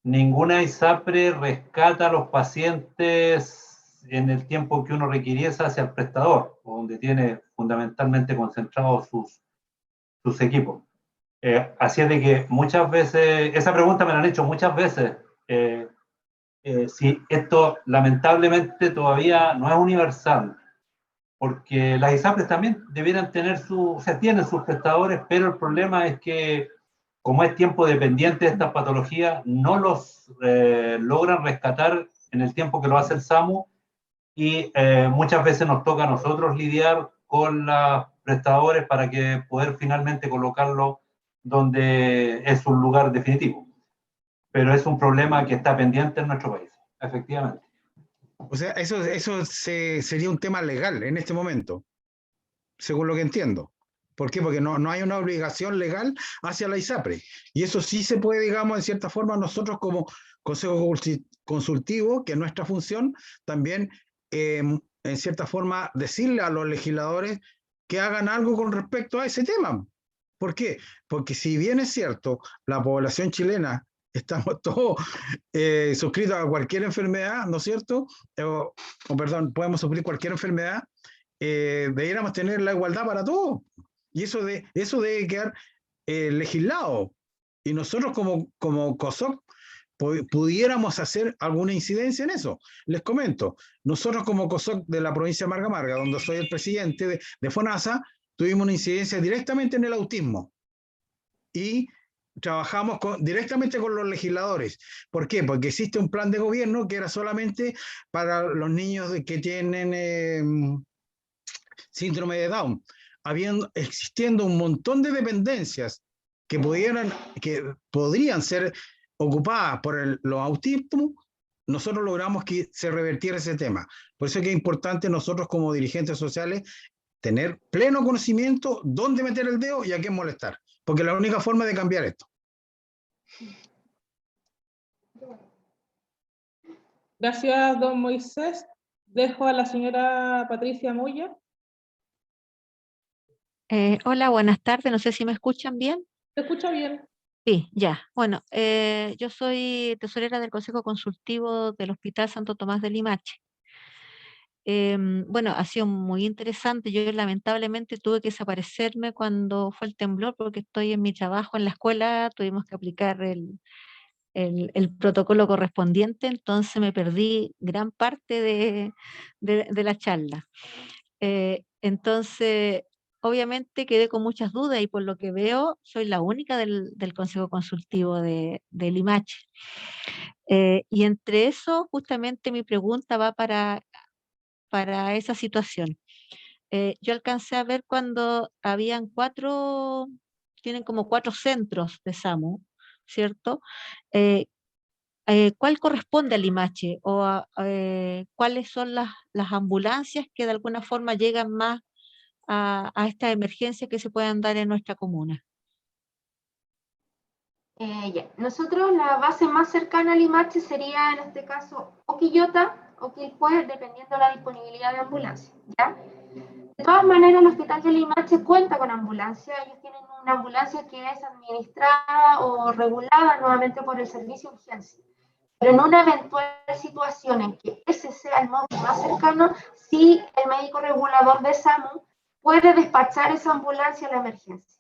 Ninguna ISAPRE rescata a los pacientes en el tiempo que uno requiriese hacia el prestador, o donde tiene fundamentalmente concentrados sus equipos. Así es de que muchas veces, esa pregunta me la han hecho muchas veces, si esto lamentablemente todavía no es universal, porque las ISAPRES también debieran tener tienen sus prestadores, pero el problema es que como es tiempo dependiente de estas patologías, no los logran rescatar en el tiempo que lo hace el SAMU, y muchas veces nos toca a nosotros lidiar con los prestadores para que poder finalmente colocarlo donde es un lugar definitivo. Pero es un problema que está pendiente en nuestro país, efectivamente.
O sea, eso sería un tema legal en este momento, según lo que entiendo. ¿Por qué? Porque no hay una obligación legal hacia la ISAPRE. Y eso sí se puede, digamos, en cierta forma, nosotros como Consejo Consultivo, que es nuestra función, también, en cierta forma, decirle a los legisladores que hagan algo con respecto a ese tema. ¿Por qué? Porque si bien es cierto, la población chilena estamos todos suscritos a cualquier enfermedad, ¿no es cierto? Perdón, podemos sufrir cualquier enfermedad, debiéramos tener la igualdad para todos. Y eso debe quedar legislado. Y nosotros como COSOC pudiéramos hacer alguna incidencia en eso. Les comento, nosotros como COSOC de la provincia de Marga Marga, donde soy el presidente de FONASA, tuvimos una incidencia directamente en el autismo. Y trabajamos directamente con los legisladores. ¿Por qué? Porque existe un plan de gobierno que era solamente para los niños que tienen síndrome de Down. Existiendo un montón de dependencias que podrían ser ocupadas por los autismos, nosotros logramos que se revertiera ese tema. Por eso es que es importante nosotros como dirigentes sociales tener pleno conocimiento dónde meter el dedo y a quién molestar, porque es la única forma de cambiar esto.
Gracias, don Moisés. Dejo a la señora Patricia Moya.
Hola, buenas tardes. No sé si me escuchan bien.
¿Se escucha bien?
Sí, ya. Bueno, yo soy tesorera del Consejo Consultivo del Hospital Santo Tomás de Limache. Bueno, ha sido muy interesante. Yo lamentablemente tuve que desaparecerme cuando fue el temblor porque estoy en mi trabajo en la escuela, tuvimos que aplicar el protocolo correspondiente, entonces me perdí gran parte de la charla. Entonces, obviamente quedé con muchas dudas y por lo que veo soy la única del Consejo Consultivo de Limache. Y entre eso, justamente mi pregunta va para esa situación. Yo alcancé a ver cuando habían tienen como 4 centros de SAMU, ¿cierto? ¿Cuál corresponde a Limache? ¿O cuáles son las ambulancias que de alguna forma llegan más a estas emergencias que se puedan dar en nuestra comuna?
Nosotros la base más cercana a Limache sería en este caso o Quillota o Quilpué, dependiendo de la disponibilidad de ambulancia, ¿ya? De todas maneras, el hospital de Limache cuenta con ambulancia. Ellos tienen una ambulancia que es administrada o regulada nuevamente por el servicio de urgencia. Pero en una eventual situación en que ese sea el móvil más cercano, sí el médico regulador de SAMU puede despachar esa ambulancia a la emergencia.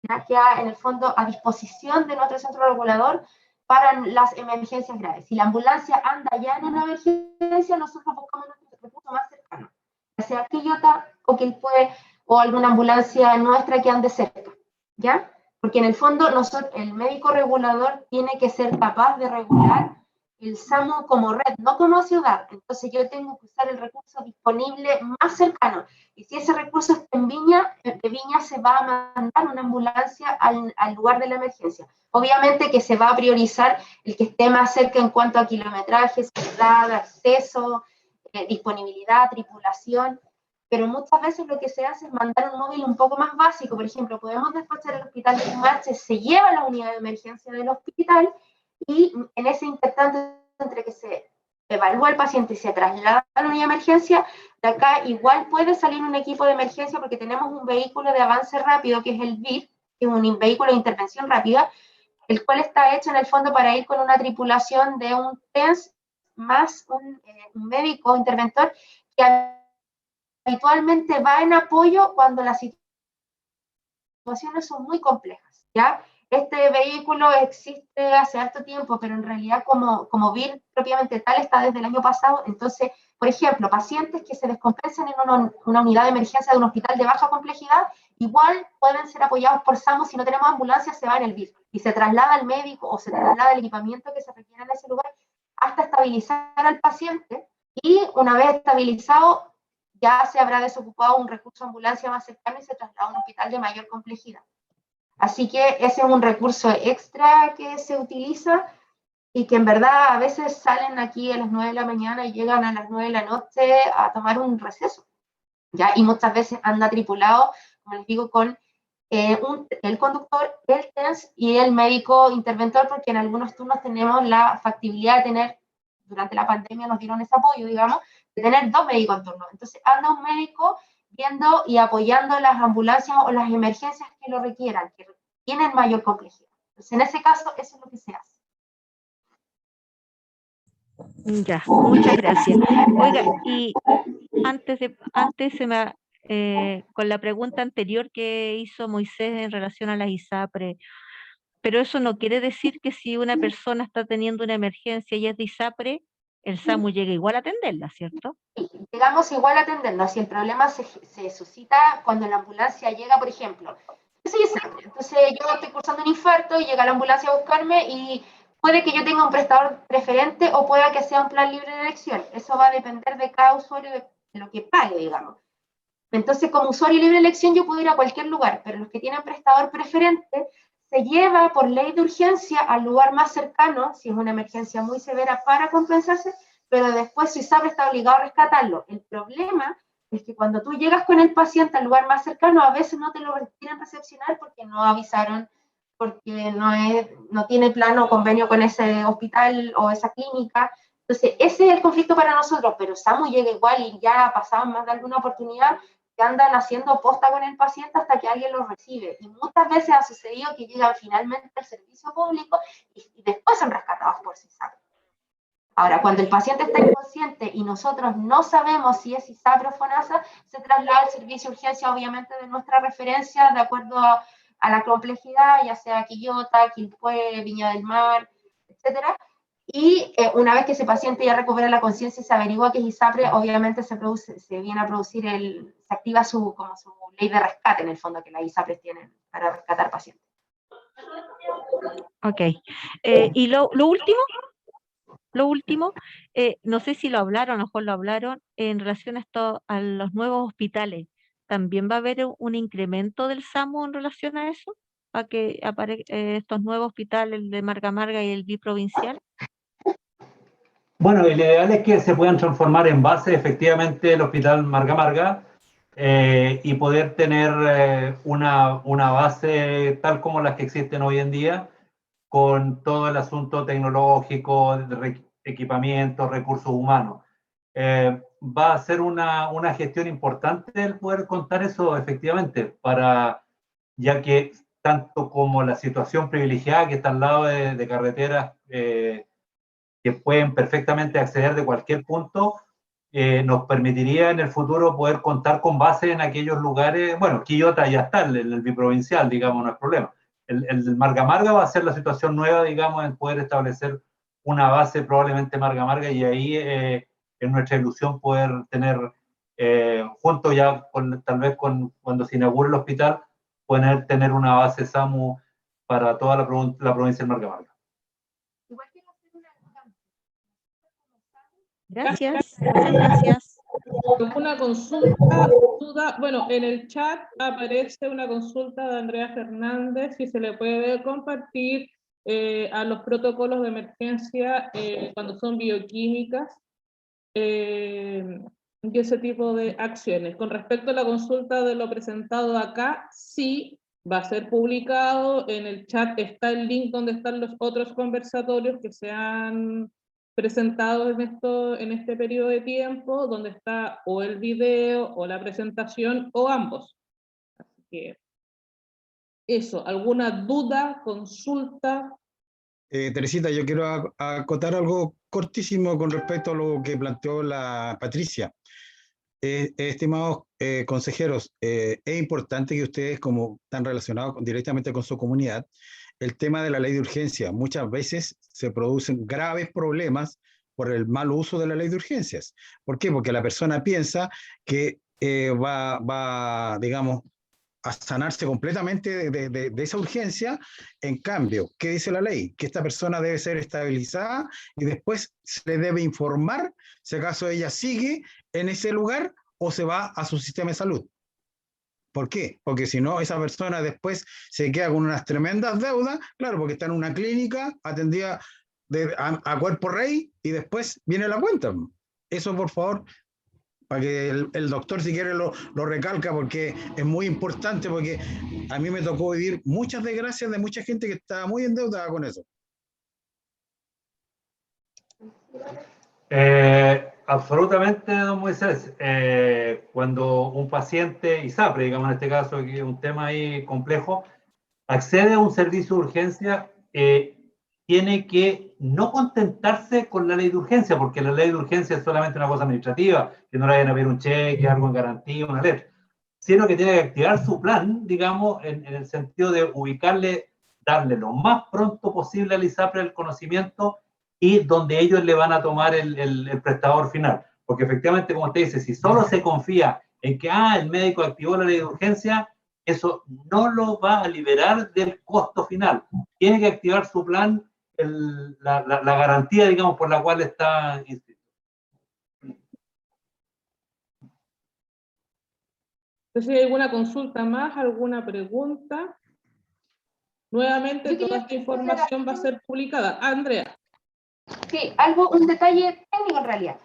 Ya queda en el fondo a disposición de nuestro centro regulador para las emergencias graves. Si la ambulancia anda ya en una emergencia, nosotros buscamos nuestro recurso más cercano, ya sea Quillota o Quilpué o alguna ambulancia nuestra que ande cerca, ¿ya? Porque en el fondo el médico regulador tiene que ser capaz de regular el SAMU como red, no como ciudad. Entonces yo tengo que usar el recurso disponible más cercano. Y si ese recurso está en Viña, de Viña se va a mandar una ambulancia al lugar de la emergencia. Obviamente que se va a priorizar el que esté más cerca en cuanto a kilometraje, seguridad, acceso, disponibilidad, tripulación. Pero muchas veces lo que se hace es mandar un móvil un poco más básico. Por ejemplo, podemos despachar el hospital de Limache, se lleva a la unidad de emergencia del hospital y en ese instante entre que se evalúa el paciente y se traslada a la unidad de emergencia, de acá igual puede salir un equipo de emergencia porque tenemos un vehículo de avance rápido que es el VIP, que es un vehículo de intervención rápida, el cual está hecho en el fondo para ir con una tripulación de un TENS más un médico interventor que habitualmente va en apoyo cuando las situaciones son muy complejas, ¿ya? Este vehículo existe hace harto tiempo, pero en realidad como BIR propiamente tal está desde el año pasado. Entonces, por ejemplo, pacientes que se descompensan en una unidad de emergencia de un hospital de baja complejidad, igual pueden ser apoyados por SAMU. Si no tenemos ambulancia, se va en el BIR y se traslada al médico o se traslada el equipamiento que se requiere en ese lugar hasta estabilizar al paciente, y una vez estabilizado ya se habrá desocupado un recurso de ambulancia más cercano y se traslada a un hospital de mayor complejidad. Así que ese es un recurso extra que se utiliza y que en verdad a veces salen aquí a las 9 de la mañana y llegan a las 9 de la noche a tomar un receso, ¿ya? Y muchas veces anda tripulado, como les digo, con el conductor, el TENS y el médico interventor, porque en algunos turnos tenemos la factibilidad de tener, durante la pandemia nos dieron ese apoyo, digamos, de tener 2 médicos en turno. Entonces anda un médico viendo y apoyando las ambulancias o las emergencias que lo requieran, que tienen mayor complejidad. Entonces, en ese caso, eso es lo que se hace.
Ya, muchas gracias. Oiga, y con la pregunta anterior que hizo Moisés en relación a las ISAPRE, pero eso no quiere decir que si una persona está teniendo una emergencia y es de ISAPRE, el SAMU llega igual a atenderla, ¿cierto?
Llegamos igual a atenderla. Si el problema se suscita cuando la ambulancia llega, por ejemplo, entonces yo estoy cursando un infarto y llega la ambulancia a buscarme y puede que yo tenga un prestador preferente o pueda que sea un plan libre de elección. Eso va a depender de cada usuario, de lo que pague, digamos. Entonces, como usuario libre de elección, yo puedo ir a cualquier lugar, pero los que tienen prestador preferente se lleva por ley de urgencia al lugar más cercano, si es una emergencia muy severa, para compensarse, pero después su ISAPRE está obligado a rescatarlo. El problema es que cuando tú llegas con el paciente al lugar más cercano, a veces no te lo quieren recepcionar porque no avisaron, porque no tiene plan o convenio con ese hospital o esa clínica. Entonces, ese es el conflicto para nosotros, pero SAMU llega igual y ya ha pasado más de alguna oportunidad que andan haciendo posta con el paciente hasta que alguien lo recibe. Y muchas veces ha sucedido que llegan finalmente al servicio público y después son rescatados por ISAPRE. Ahora, cuando el paciente está inconsciente y nosotros no sabemos si es ISAPRE o FONASA, se traslada al servicio de urgencia, obviamente, de nuestra referencia, de acuerdo a la complejidad, ya sea Quillota, Quilpué, Viña del Mar, etcétera. Y una vez que ese paciente ya recupera la conciencia y se averigua que es ISAPRE, obviamente se viene a producir se activa su ley de rescate, en el fondo, que las ISAPRES tienen para rescatar pacientes.
Ok. Y lo último, no sé si lo hablaron, a lo mejor lo hablaron, en relación a los nuevos hospitales. ¿También va a haber un incremento del SAMU en relación a eso? ¿A que estos nuevos hospitales, el de Marga Marga y el biprovincial?
Bueno, el ideal es que se puedan transformar en base efectivamente el Hospital Marga Marga y poder tener una base tal como las que existen hoy en día, con todo el asunto tecnológico, de equipamiento, recursos humanos. Va a ser una gestión importante el poder contar eso efectivamente, ya que tanto como la situación privilegiada que está al lado de carreteras que pueden perfectamente acceder de cualquier punto, nos permitiría en el futuro poder contar con base en aquellos lugares. Bueno, Quillota ya está, el biprovincial, digamos, no es problema. El Marga Marga va a ser la situación nueva, digamos, en poder establecer una base probablemente Marga Marga, y ahí es nuestra ilusión poder tener, junto ya tal vez cuando se inaugure el hospital, poder tener una base SAMU para toda la provincia de Marga Marga.
Gracias, muchas gracias.
Una consulta, duda, bueno, en el chat aparece una consulta de Andrea Fernández, si se le puede compartir a los protocolos de emergencia cuando son bioquímicas y ese tipo de acciones. Con respecto a la consulta de lo presentado acá, sí va a ser publicado. En el chat está el link donde están los otros conversatorios que se han presentado en este periodo de tiempo, donde está o el video o la presentación o ambos. Así que eso, ¿alguna duda, consulta?
Teresita, yo quiero acotar algo cortísimo con respecto a lo que planteó la Patricia. Estimados consejeros, es importante que ustedes, como están relacionados directamente con su comunidad, el tema de la ley de urgencia, muchas veces se producen graves problemas por el mal uso de la ley de urgencias. ¿Por qué? Porque la persona piensa que va, digamos, a sanarse completamente de esa urgencia. En cambio, ¿qué dice la ley? Que esta persona debe ser estabilizada y después se le debe informar si acaso ella sigue en ese lugar o se va a su sistema de salud. ¿Por qué? Porque si no, esa persona después se queda con unas tremendas deudas, claro, porque está en una clínica atendida a cuerpo rey y después viene la cuenta. Eso, por favor, para que el doctor, si quiere, lo recalca, porque es muy importante, porque a mí me tocó vivir muchas desgracias de mucha gente que estaba muy endeudada con eso.
Absolutamente, don Moisés. Cuando un paciente, ISAPRE, digamos en este caso, que es un tema ahí complejo, accede a un servicio de urgencia, tiene que no contentarse con la ley de urgencia, porque la ley de urgencia es solamente una cosa administrativa, que no le vayan a pedir un cheque, algo en garantía, una letra, sino que tiene que activar su plan, digamos, en el sentido de ubicarle, darle lo más pronto posible al ISAPRE el conocimiento y donde ellos le van a tomar el prestador final. Porque efectivamente, como usted dice, si solo se confía en que el médico activó la ley de urgencia, eso no lo va a liberar del costo final. Tiene que activar su plan, la garantía, digamos, por la cual está inscrito.
Entonces, ¿hay alguna consulta más? ¿Alguna pregunta? Nuevamente, toda esta información va a ser publicada. Andrea.
Sí, un detalle técnico en realidad.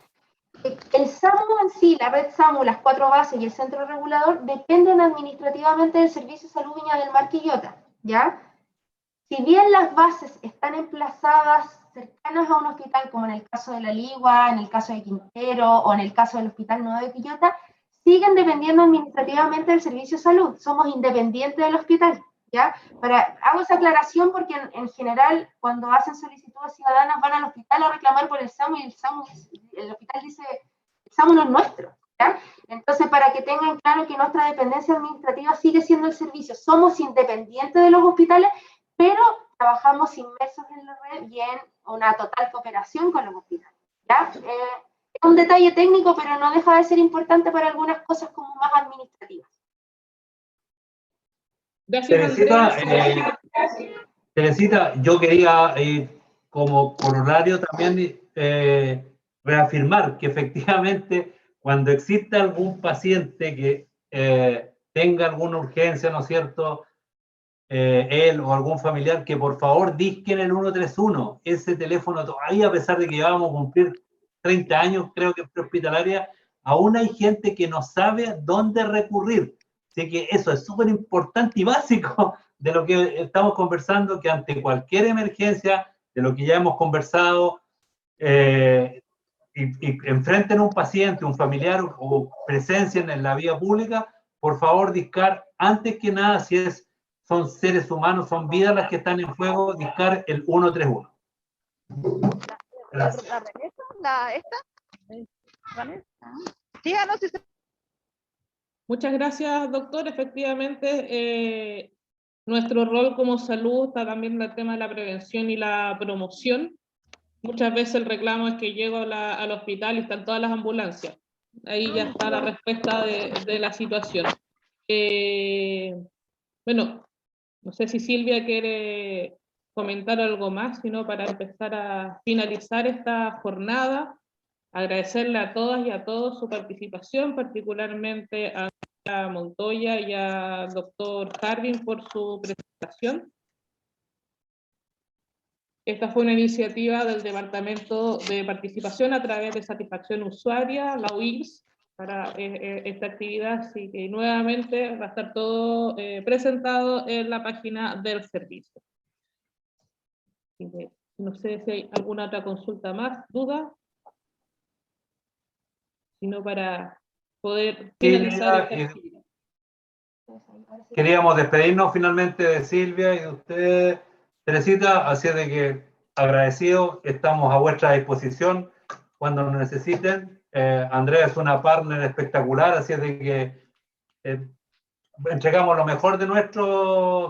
El SAMU en sí, la red SAMU, las 4 bases y el centro regulador dependen administrativamente del Servicio de Salud Viña del Mar Quillota, ¿ya? Si bien las bases están emplazadas cercanas a un hospital, como en el caso de La Ligua, en el caso de Quintero o en el caso del Hospital Nuevo de Quillota, siguen dependiendo administrativamente del Servicio de Salud. Somos independientes del hospital, ¿ya? Hago esa aclaración porque en general, cuando hacen solicitudes ciudadanas, van al hospital a reclamar por el SAMU y el hospital dice, el SAMU no es nuestro, ¿ya? Entonces, para que tengan claro que nuestra dependencia administrativa sigue siendo el servicio. Somos independientes de los hospitales, pero trabajamos inmersos en la red y en una total cooperación con los hospitales, ¿ya? Es un detalle técnico, pero no deja de ser importante para algunas cosas como más administrativas.
Teresita, yo quería, como corolario también, reafirmar que efectivamente cuando exista algún paciente que tenga alguna urgencia, ¿no es cierto?, él o algún familiar, que por favor disquen el 131. Ese teléfono todavía, a pesar de que ya vamos a cumplir 30 años, creo que en prehospitalaria, aún hay gente que no sabe dónde recurrir. Así que eso es súper importante y básico de lo que estamos conversando, que ante cualquier emergencia, de lo que ya hemos conversado, y enfrenten a un paciente, un familiar o presencien en la vía pública, por favor discar, antes que nada, si son seres humanos, son vidas las que están en juego, discar el 131.
Gracias.
Muchas gracias, doctor. Efectivamente, nuestro rol como salud está también el tema de la prevención y la promoción. Muchas veces el reclamo es que llego al hospital y están todas las ambulancias. Ahí ya está la respuesta de la situación. Bueno, no sé si Silvia quiere comentar algo más, sino para empezar a finalizar esta jornada, agradecerle a todas y a todos su participación, particularmente a Montoya y al doctor Harbin por su presentación. Esta fue una iniciativa del Departamento de Participación a través de Satisfacción Usuaria, la UIS, para esta actividad, así que nuevamente va a estar todo presentado en la página del servicio. No sé si hay alguna otra consulta más, duda, sino para poder finalizar esta actividad.
Queríamos despedirnos finalmente de Silvia y de usted, Teresita, así de que agradecidos, estamos a vuestra disposición cuando nos necesiten. Andrea es una partner espectacular, así es de que entregamos lo mejor de nuestro